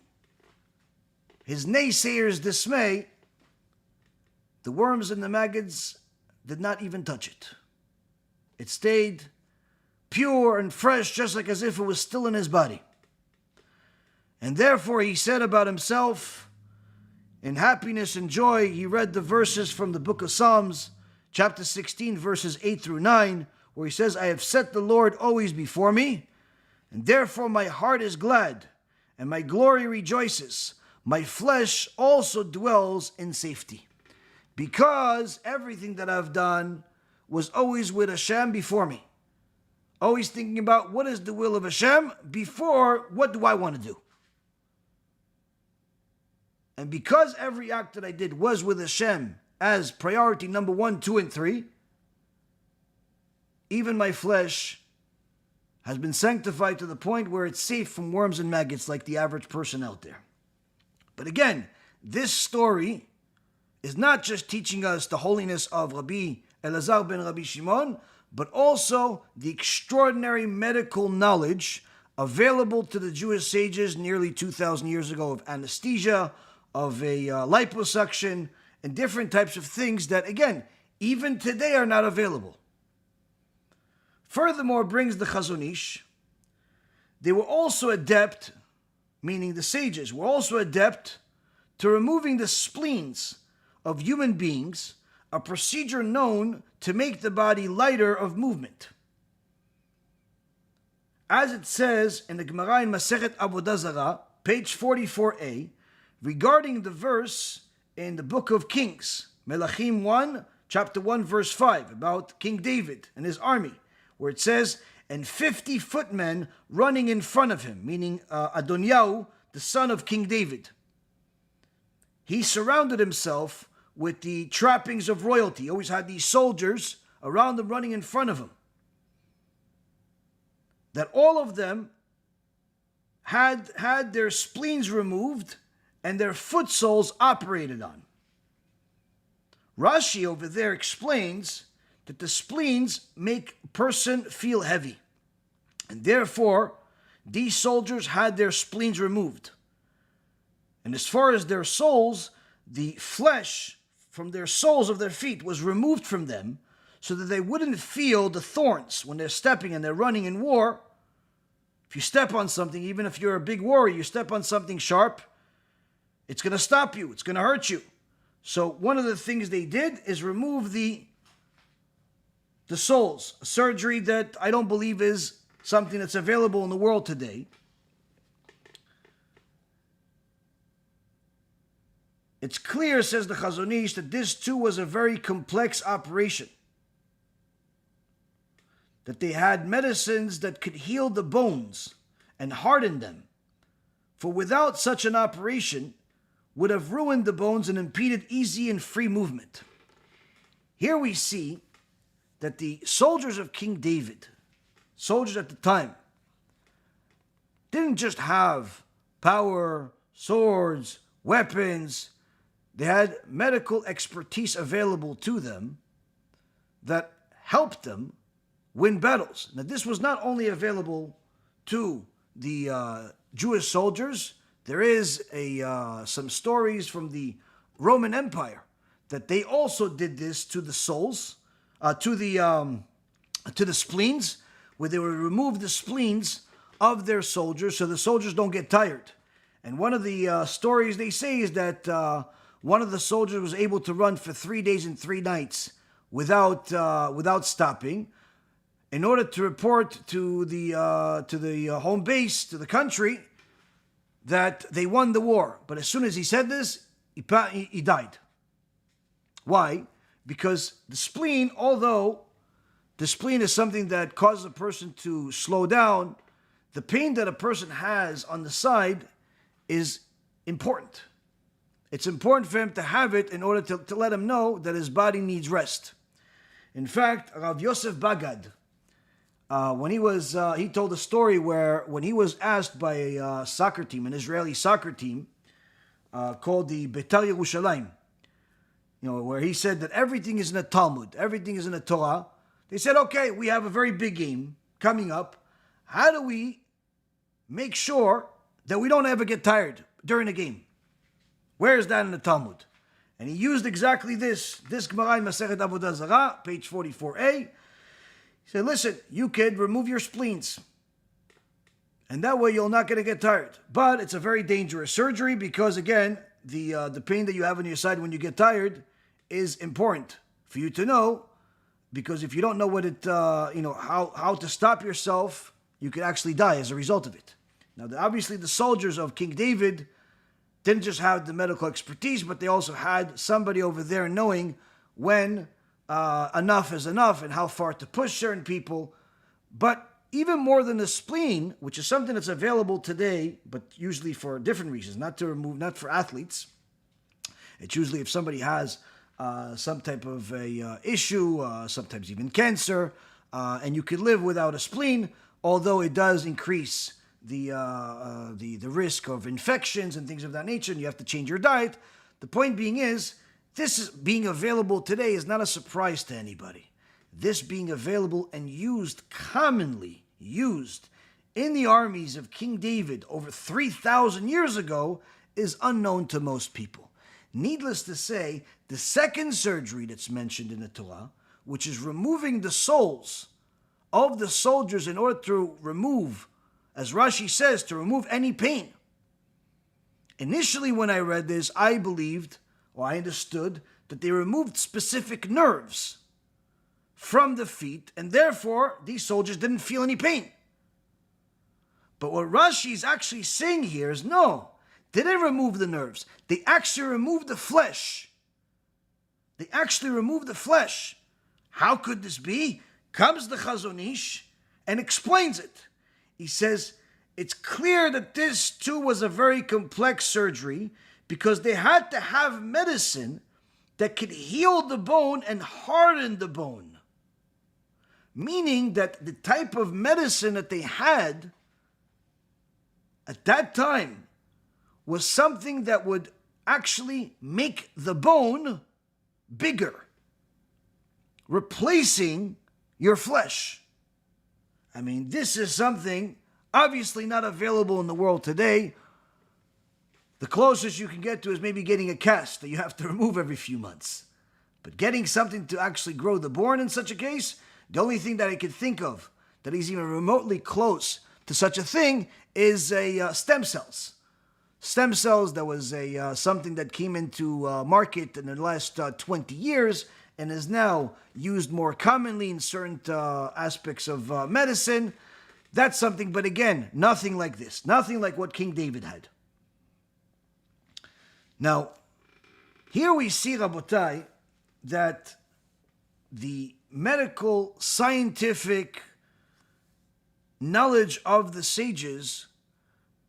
Speaker 1: his naysayers' dismay, the worms and the maggots did not even touch it. It stayed pure and fresh, just like as if it was still in his body. And therefore he said about himself, in happiness and joy, he read the verses from the book of Psalms, chapter 16, verses 8 through 9, where he says, I have set the Lord always before me, and therefore my heart is glad, and my glory rejoices. My flesh also dwells in safety. Because everything that I've done was always with HaShem before me. Always thinking about what is the will of HaShem before what do I want to do. And because every act that I did was with HaShem as priority number 1, 2, and 3, even my flesh has been sanctified to the point where it's safe from worms and maggots like the average person out there. But again, this story is not just teaching us the holiness of Rabbi Elazar ben Rabbi Shimon, but also the extraordinary medical knowledge available to the Jewish sages nearly 2,000 years ago of anesthesia, of a liposuction, and different types of things that, again, even today are not available. Furthermore, brings the Chazon Ish, they were also adept, meaning the sages, were also adept to removing the spleens of human beings, a procedure known to make the body lighter of movement. As it says in the Gemara in Masechet Avodah Zarah, page 44a, regarding the verse in the book of Kings, Melachim 1, chapter 1, verse 5, about King David and his army, where it says, and 50 footmen running in front of him, meaning Adoniyahu, the son of King David. He surrounded himself with the trappings of royalty. He always had these soldiers around him running in front of him. That all of them had their spleens removed and their foot soles operated on. Rashi over there explains that the spleens make a person feel heavy. And therefore, these soldiers had their spleens removed. And as far as their soles, the flesh from their soles of their feet was removed from them so that they wouldn't feel the thorns when they're stepping and they're running in war. If you step on something, even if you're a big warrior, you step on something sharp, it's going to stop you, it's going to hurt you. So one of the things they did is remove the soles, a surgery that I don't believe is something that's available in the world today. It's clear, says the Chazon Ish, that this too was a very complex operation. That they had medicines that could heal the bones and harden them. For without such an operation, would have ruined the bones and impeded easy and free movement. Here we see that the soldiers of King David, soldiers at the time, didn't just have power, swords, weapons. They had medical expertise available to them that helped them win battles. Now, this was not only available to the Jewish soldiers. There is some stories from the Roman Empire that they also did this to the souls, to the spleens, where they would remove the spleens of their soldiers so the soldiers don't get tired. And one of the stories they say is that one of the soldiers was able to run for 3 days and 3 nights without stopping, in order to report to the home base, to the country, that they won the war. But as soon as he said this, he died. Why? Because the spleen, although the spleen is something that causes a person to slow down, the pain that a person has on the side is important. It's important for him to have it in order to let him know that his body needs rest. In fact, Rav Yosef Bagad, when he told a story where when he was asked by a soccer team, an Israeli soccer team, called the Beitar Yerushalayim, where he said that everything is in the Talmud, everything is in the Torah. They said, okay, we have a very big game coming up. How do we make sure that we don't ever get tired during the game? Where is that in the Talmud? And he used exactly this Gemara in Masechet Avodah Zarah, page 44a. He said, listen, you kid, remove your spleens. And that way you're not going to get tired. But it's a very dangerous surgery because, again, the pain that you have on your side when you get tired is important for you to know, because if you don't know what it, how to stop yourself, you could actually die as a result of it. Now, obviously, the soldiers of King David didn't just have the medical expertise, but they also had somebody over there knowing when enough is enough and how far to push certain people. But even more than the spleen, which is something that's available today, but usually for different reasons, not for athletes. It's usually if somebody has some type of a issue, sometimes even cancer, and you could live without a spleen, although it does increase the risk of infections and things of that nature, and you have to change your diet. The point being is, this is being available today is not a surprise to anybody. This being available and commonly used in the armies of King David over 3,000 years ago is unknown to most people. Needless to say, the second surgery that's mentioned in the Torah, which is removing the souls of the soldiers in order to remove, as Rashi says, to remove any pain. Initially when I read this, I believed, or I understood, that they removed specific nerves from the feet, and therefore these soldiers didn't feel any pain. But what Rashi is actually saying here is no, they didn't remove the nerves. They actually removed the flesh. They actually removed the flesh. How could this be? Comes the Chazon Ish and explains it. He says, it's clear that this too was a very complex surgery because they had to have medicine that could heal the bone and harden the bone. Meaning that the type of medicine that they had at that time was something that would actually make the bone bigger, replacing your flesh. I mean, this is something obviously not available in the world today. The closest you can get to is maybe getting a cast that you have to remove every few months. But getting something to actually grow the bone in such a case, the only thing that I could think of that is even remotely close to such a thing is stem cells. Stem cells, that was something that came into market in the last 20 years and is now used more commonly in certain aspects of medicine. That's something, but again, nothing like this. Nothing like what King David had. Now, here we see, Rabotai, that the medical, scientific knowledge of the sages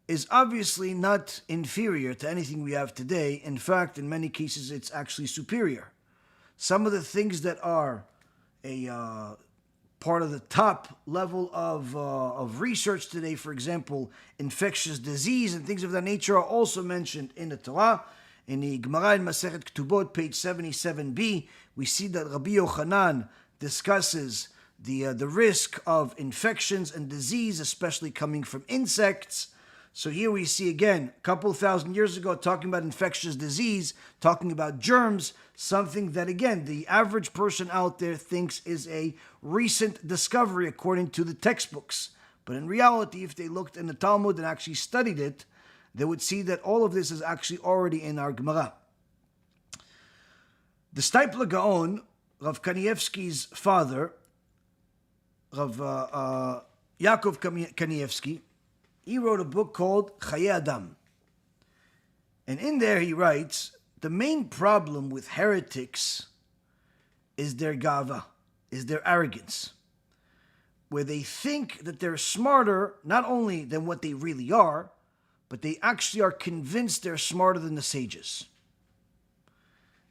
Speaker 1: is obviously not inferior to anything we have today. In fact, in many cases, it's actually superior. Some of the things that are a part of the top level of research today, for example, infectious disease and things of that nature, are also mentioned in the Torah. In the Gemara in Masechet Ketubot, page 77b, we see that Rabbi Yochanan discusses the risk of infections and disease, especially coming from insects. So here we see again, a couple thousand years ago, talking about infectious disease, talking about germs, something that again, the average person out there thinks is a recent discovery according to the textbooks. But in reality, if they looked in the Talmud and actually studied it, they would see that all of this is actually already in our Gemara. The Steipler Gaon, Rav Kanievsky's father, Rav Yaakov Kanievsky, he wrote a book called Chaye Adam. And in there he writes, the main problem with heretics is their gava, is their arrogance, where they think that they're smarter not only than what they really are, but they actually are convinced they're smarter than the sages.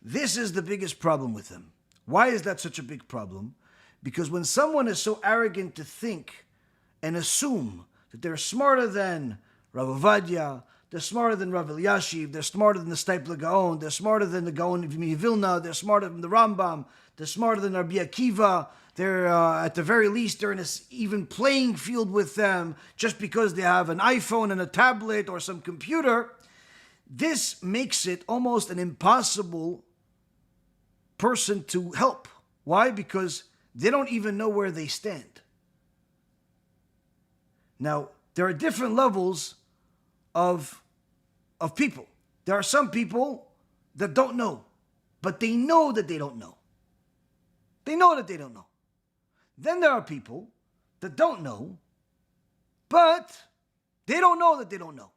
Speaker 1: This is the biggest problem with them. Why is that such a big problem? Because when someone is so arrogant to think and assume that they're smarter than Rav Ovadia, they're smarter than Rav Eliashiv, they're smarter than the Steipler Gaon, they're smarter than the Gaon of Vilna, they're smarter than the Rambam, they're smarter than Rabbi Akiva, they're at the very least they're in an even playing field with them just because they have an iPhone and a tablet or some computer. This makes it almost an impossible person to help. Why? Because they don't even know where they stand. Now, there are different levels of people. There are some people that don't know, but they know that they don't know. They know that they don't know. Then there are people that don't know, but they don't know that they don't know.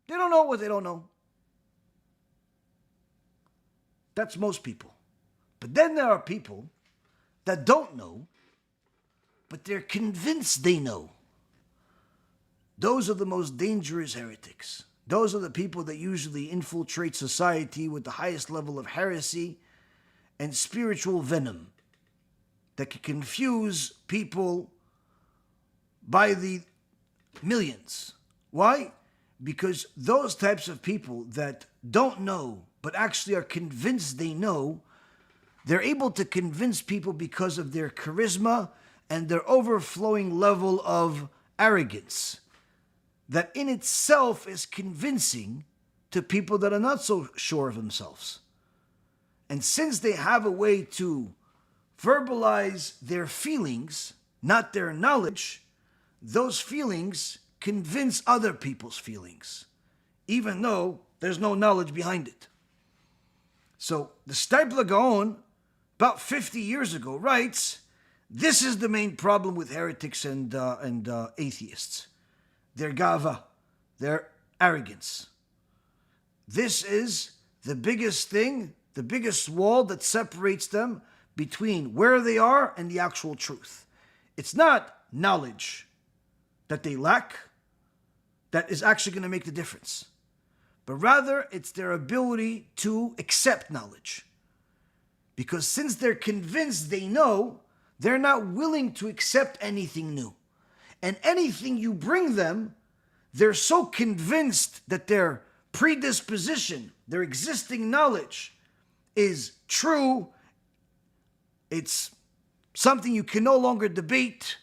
Speaker 1: They don't know what they don't know. That's most people. But then there are people that don't know, but they're convinced they know. Those are the most dangerous heretics. Those are the people that usually infiltrate society with the highest level of heresy and spiritual venom that can confuse people by the millions. Why? Because those types of people that don't know but actually are convinced they know, they're able to convince people because of their charisma and their overflowing level of arrogance that in itself is convincing to people that are not so sure of themselves. And since they have a way to verbalize their feelings, not their knowledge, those feelings convince other people's feelings, even though there's no knowledge behind it. So the Steipler Gaon, about 50 years ago, writes, this is the main problem with heretics and atheists. Their gava, their arrogance. This is the biggest thing, the biggest wall that separates them between where they are and the actual truth. It's not knowledge that they lack that is actually going to make the difference, but rather it's their ability to accept knowledge. Because since they're convinced they know, they're not willing to accept anything new. And anything you bring them, they're so convinced that their predisposition, their existing knowledge is true, it's something you can no longer debate,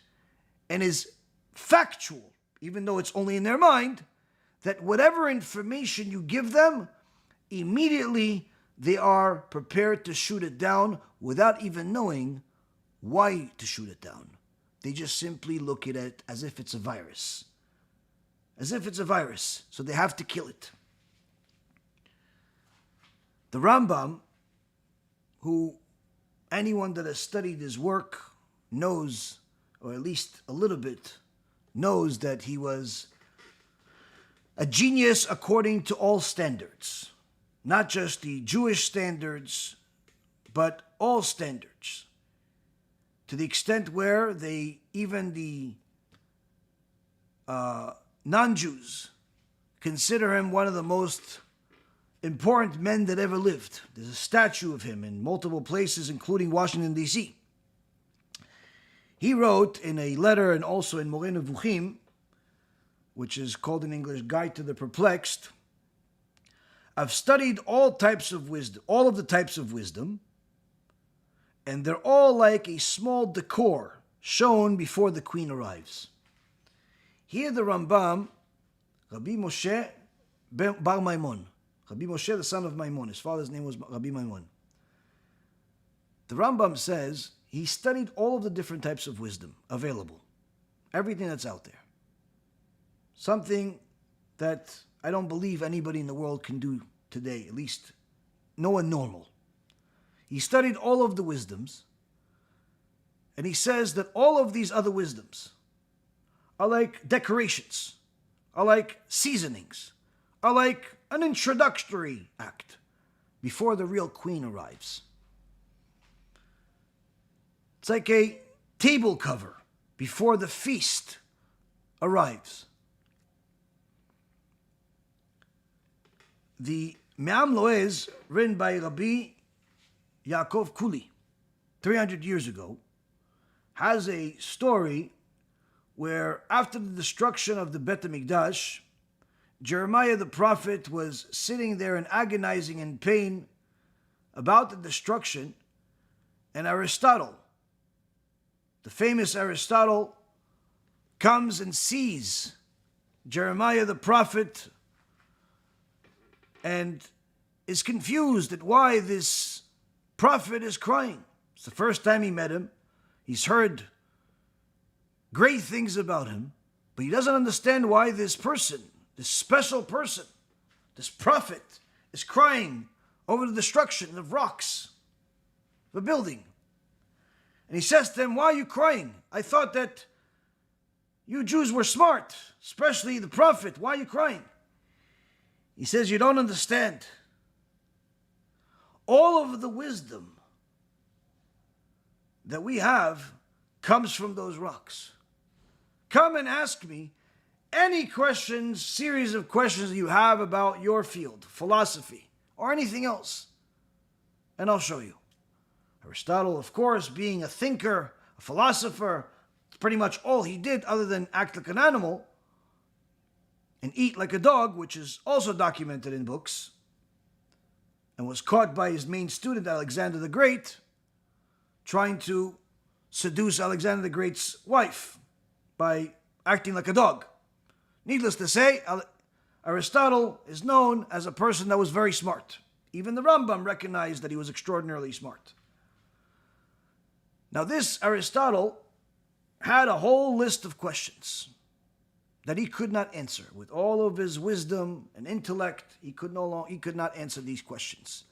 Speaker 1: and is factual, even though it's only in their mind, that whatever information you give them, immediately they are prepared to shoot it down without even knowing why to shoot it down. They just simply look at it as if it's a virus. As if it's a virus, so they have to kill it. The Rambam, who anyone that has studied his work knows, or at least a little bit, knows that he was a genius according to all standards. Not just the Jewish standards, but all standards. To the extent where even the non-Jews consider him one of the most important men that ever lived. There's a statue of him in multiple places, including Washington, D.C. He wrote in a letter and also in Moreh Nevuchim, which is called in English Guide to the Perplexed, I've studied all types of wisdom, all of the types of wisdom, and they're all like a small decor shown before the queen arrives. Here the Rambam, Rabbi Moshe Bar Maimon, Rabbi Moshe, the son of Maimon, his father's name was Rabbi Maimon. The Rambam says he studied all of the different types of wisdom available, everything that's out there. Something that I don't believe anybody in the world can do today, at least no one normal. He studied all of the wisdoms, and he says that all of these other wisdoms are like decorations, are like seasonings, are like an introductory act before the real queen arrives. It's like a table cover before the feast arrives. The Me'am Loez, written by Rabbi Yaakov Kuli, 300 years ago, has a story where after the destruction of the Bet HaMikdash, Jeremiah the prophet was sitting there and agonizing in pain about the destruction, and Aristotle, the famous Aristotle, comes and sees Jeremiah the prophet and is confused at why this prophet is crying. It's the first time he met him. He's heard great things about him, but he doesn't understand why this person, this special person, this prophet, is crying over the destruction of rocks, of a building. And he says to him, why are you crying? I thought that you Jews were smart, especially the prophet. Why are you crying? He says, you don't understand. All of the wisdom that we have comes from those rocks. Come and ask me any questions, series of questions you have about your field, philosophy, or anything else, and I'll show you. Aristotle, of course, being a thinker, a philosopher, it's pretty much all he did other than act like an animal and eat like a dog, which is also documented in books, and was caught by his main student, Alexander the Great, trying to seduce Alexander the Great's wife by acting like a dog. Needless to say, Aristotle is known as a person that was very smart. Even the Rambam recognized that he was extraordinarily smart. Now this Aristotle had a whole list of questions that he could not answer. With all of his wisdom and intellect, he could not answer these questions.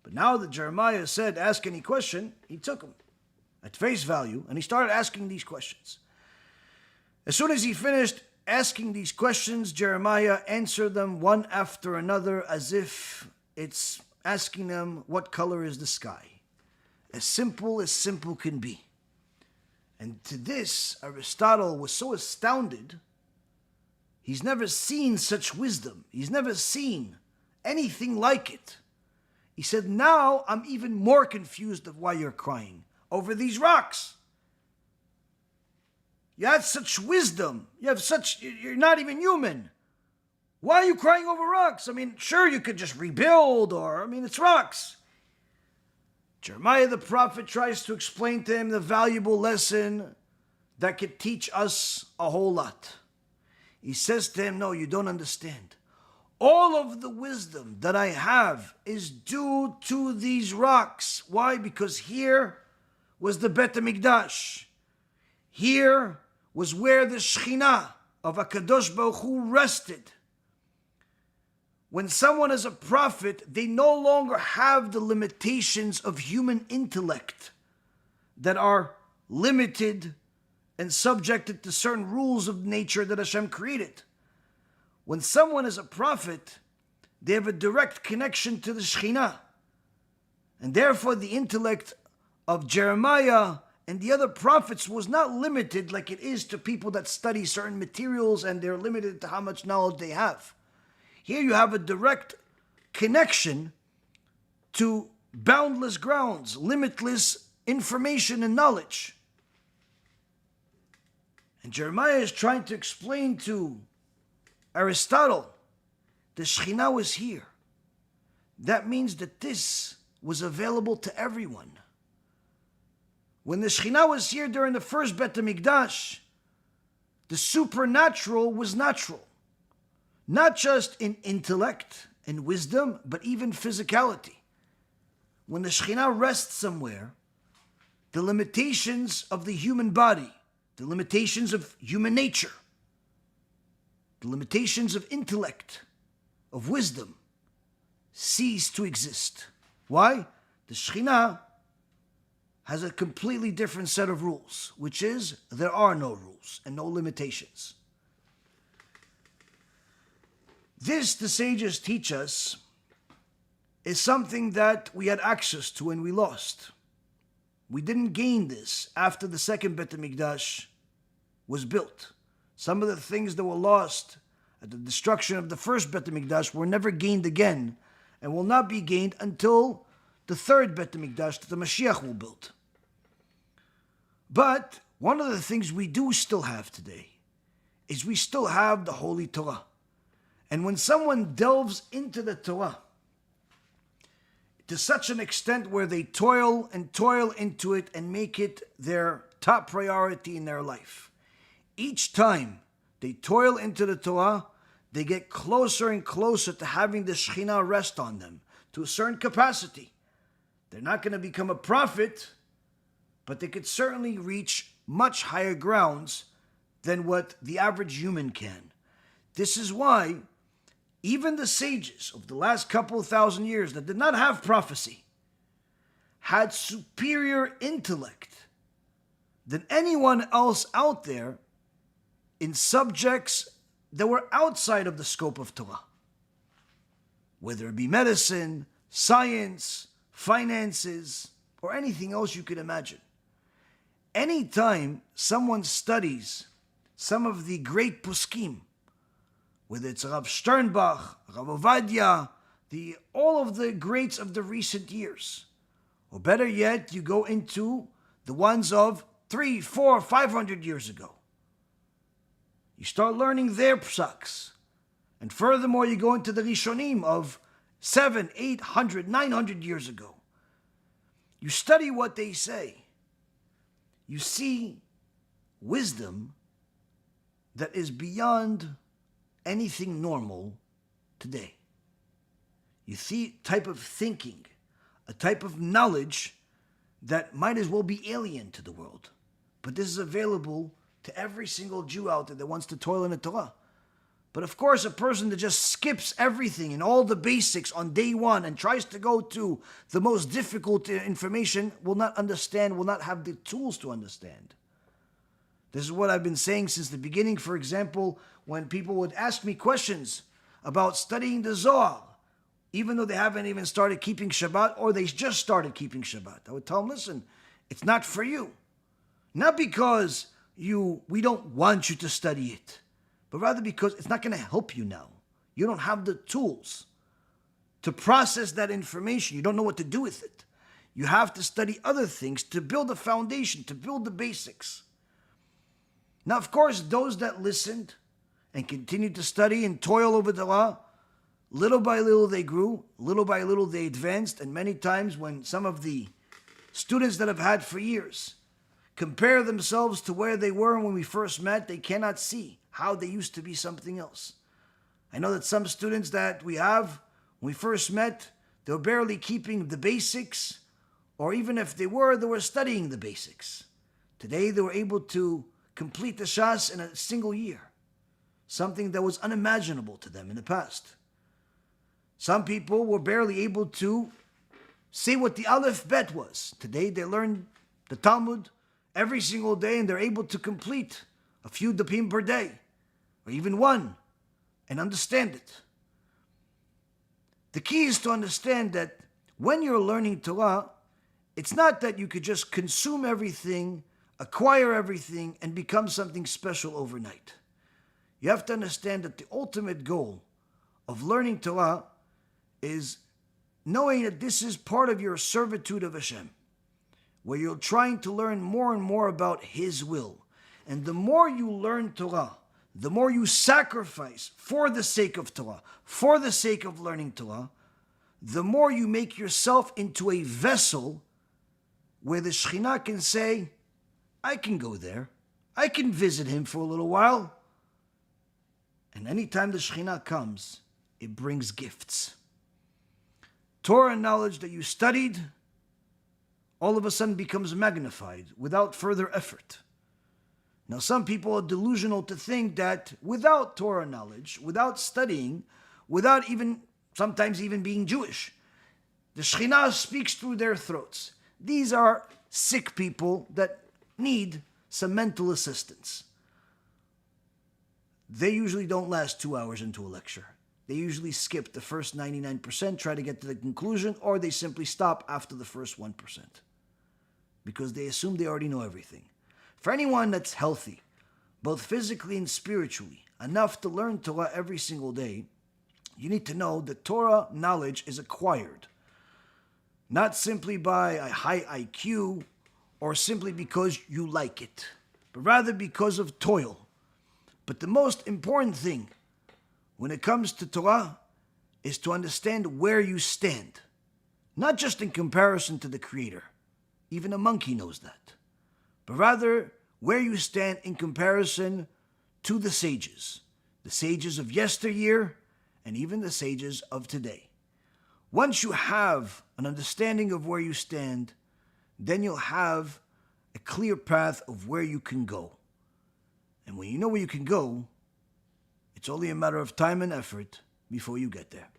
Speaker 1: But now that Jeremiah said, ask any question, he took them at face value, and he started asking these questions. As soon as he finished asking these questions, Jeremiah answered them one after another as if it's asking them, what color is the sky? As simple can be. And to this, Aristotle was so astounded. He's never seen such wisdom. He's never seen anything like it. He said, now I'm even more confused of why you're crying over these rocks. You have such wisdom. You're not even human. Why are you crying over rocks? I mean, sure, you could just rebuild, it's rocks. Jeremiah the prophet tries to explain to him the valuable lesson that could teach us a whole lot. He says to him, no, you don't understand. All of the wisdom that I have is due to these rocks. Why? Because here was the Bet HaMikdash. Here was where the Shekhinah of HaKadosh Baruch Hu rested. When someone is a prophet, they no longer have the limitations of human intellect that are limited and subjected to certain rules of nature that HaShem created. When someone is a prophet, they have a direct connection to the Shekhinah. And therefore the intellect of Jeremiah and the other prophets was not limited like it is to people that study certain materials and they're limited to how much knowledge they have. Here you have a direct connection to boundless grounds, limitless information and knowledge. And Jeremiah is trying to explain to Aristotle, the Shekhinah was here. That means that this was available to everyone. When the Shekhinah was here during the first Bet HaMikdash, the supernatural was natural. Not just in intellect and wisdom, but even physicality. When the Shekhinah rests somewhere, the limitations of the human body, the limitations of human nature, the limitations of intellect, of wisdom, cease to exist. Why? The Shekhinah has a completely different set of rules, which is there are no rules and no limitations. This, the sages teach us, is something that we had access to and we lost. We didn't gain this after the second Bet HaMikdash was built. Some of the things that were lost at the destruction of the first Bet HaMikdash were never gained again and will not be gained until the third Bet HaMikdash that the Mashiach will build. But one of the things we do still have today is we still have the Holy Torah. And when someone delves into the Torah to such an extent where they toil into it and make it their top priority in their life, each time they toil into the Torah, they get closer and closer to having the Shekhinah rest on them, to a certain capacity. They're not going to become a prophet, but they could certainly reach much higher grounds than what the average human can. This is why even the sages of the last couple of thousand years that did not have prophecy had superior intellect than anyone else out there in subjects that were outside of the scope of Torah. Whether it be medicine, science, finances, or anything else you could imagine. Anytime someone studies some of the great poskim, whether it's Rav Sternbach, Rav Ovadia, all of the greats of the recent years, or better yet, you go into the ones of 300, 400, 500 years ago. You start learning their psaks. And furthermore, you go into the Rishonim of 700, 800, 900 years ago. You study what they say. You see wisdom that is beyond anything normal today. You see a type of thinking, a type of knowledge that might as well be alien to the world. But this is available to every single Jew out there that wants to toil in the Torah. But of course, a person that just skips everything and all the basics on day one and tries to go to the most difficult information will not understand, will not have the tools to understand. This is what I've been saying since the beginning. For example, when people would ask me questions about studying the Zohar, even though they haven't even started keeping Shabbat or they just started keeping Shabbat, I would tell them, listen, it's not for you. Not because we don't want you to study it, but rather because it's not going to help you now. You don't have the tools to process that information. You don't know what to do with it. You have to study other things to build a foundation, to build the basics. Now, of course, those that listened and continued to study and toil over the law, little by little they grew, little by little they advanced, and many times when some of the students that I've had for years compare themselves to where they were when we first met, they cannot see how they used to be something else. I know that some students that we have, when we first met, they were barely keeping the basics, or even if they were studying the basics. Today they were able to complete the Shas in a single year, something that was unimaginable to them in the past. Some people were barely able to say what the Aleph Bet was. Today they learn the Talmud every single day and they're able to complete a few dapim per day, or even one, and understand it. The key is to understand that when you're learning Torah, it's not that you could just consume everything, acquire everything, and become something special overnight. You have to understand that the ultimate goal of learning Torah is knowing that this is part of your servitude of HaShem, where you're trying to learn more and more about His will. And the more you learn Torah, the more you sacrifice for the sake of Torah, for the sake of learning Torah, the more you make yourself into a vessel where the Shekhinah can say, I can go there, I can visit Him for a little while. And anytime the Shekhinah comes, it brings gifts. Torah knowledge that you studied, all of a sudden becomes magnified without further effort. Now, some people are delusional to think that without Torah knowledge, without studying, without even, sometimes even being Jewish, the Shekhinah speaks through their throats. These are sick people that need some mental assistance. They usually don't last 2 hours into a lecture. They usually skip the first 99%, try to get to the conclusion, or they simply stop after the first 1%. Because they assume they already know everything. For anyone that's healthy, both physically and spiritually, enough to learn Torah every single day, you need to know that Torah knowledge is acquired. Not simply by a high IQ or simply because you like it, but rather because of toil. But the most important thing when it comes to Torah is to understand where you stand. Not just in comparison to the Creator. Even a monkey knows that. But rather, where you stand in comparison to the sages of yesteryear and even the sages of today. Once you have an understanding of where you stand, then you'll have a clear path of where you can go. And when you know where you can go, it's only a matter of time and effort before you get there.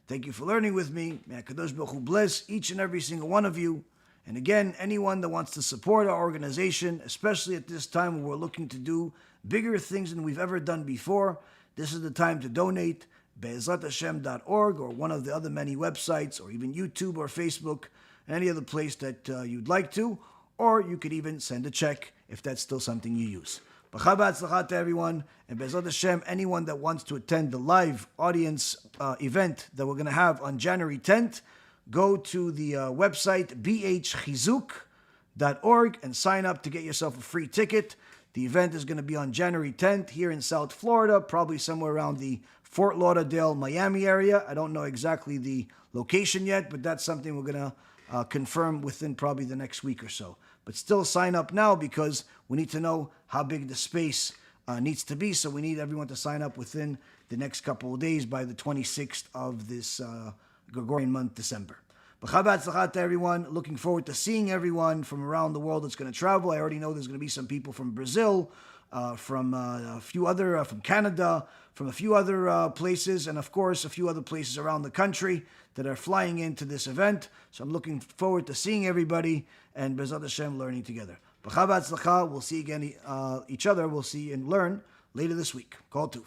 Speaker 1: Thank you for learning with me. May HaKadosh Baruch Hu bless each and every single one of you. And again, anyone that wants to support our organization, especially at this time when we're looking to do bigger things than we've ever done before, this is the time to donate. BeEzrat or one of the other many websites, or even YouTube or Facebook, any other place that you'd like to, or you could even send a check if that's still something you use. Bracha v'atzlacha to everyone, and Be'ezrat Hashem, anyone that wants to attend the live audience event that we're going to have on January 10th, go to the website bhchizuk.org and sign up to get yourself a free ticket. The event is going to be on January 10th here in South Florida, probably somewhere around the Fort Lauderdale, Miami area. I don't know exactly the location yet, but that's something we're going to confirm within probably the next week or so. But still sign up now because we need to know how big the space needs to be. So we need everyone to sign up within the next couple of days by the 26th of this Gregorian month, December. Bracha v'atzlacha to everyone. Looking forward to seeing everyone from around the world that's going to travel. I already know there's going to be some people from Brazil, from a few other, from Canada, from a few other places, and of course a few other places around the country that are flying into this event. So I'm looking forward to seeing everybody and BeEzrat Hashem learning together. Bracha v'atzlacha. We'll see again each other. We'll see and learn later this week. Kol Tuv.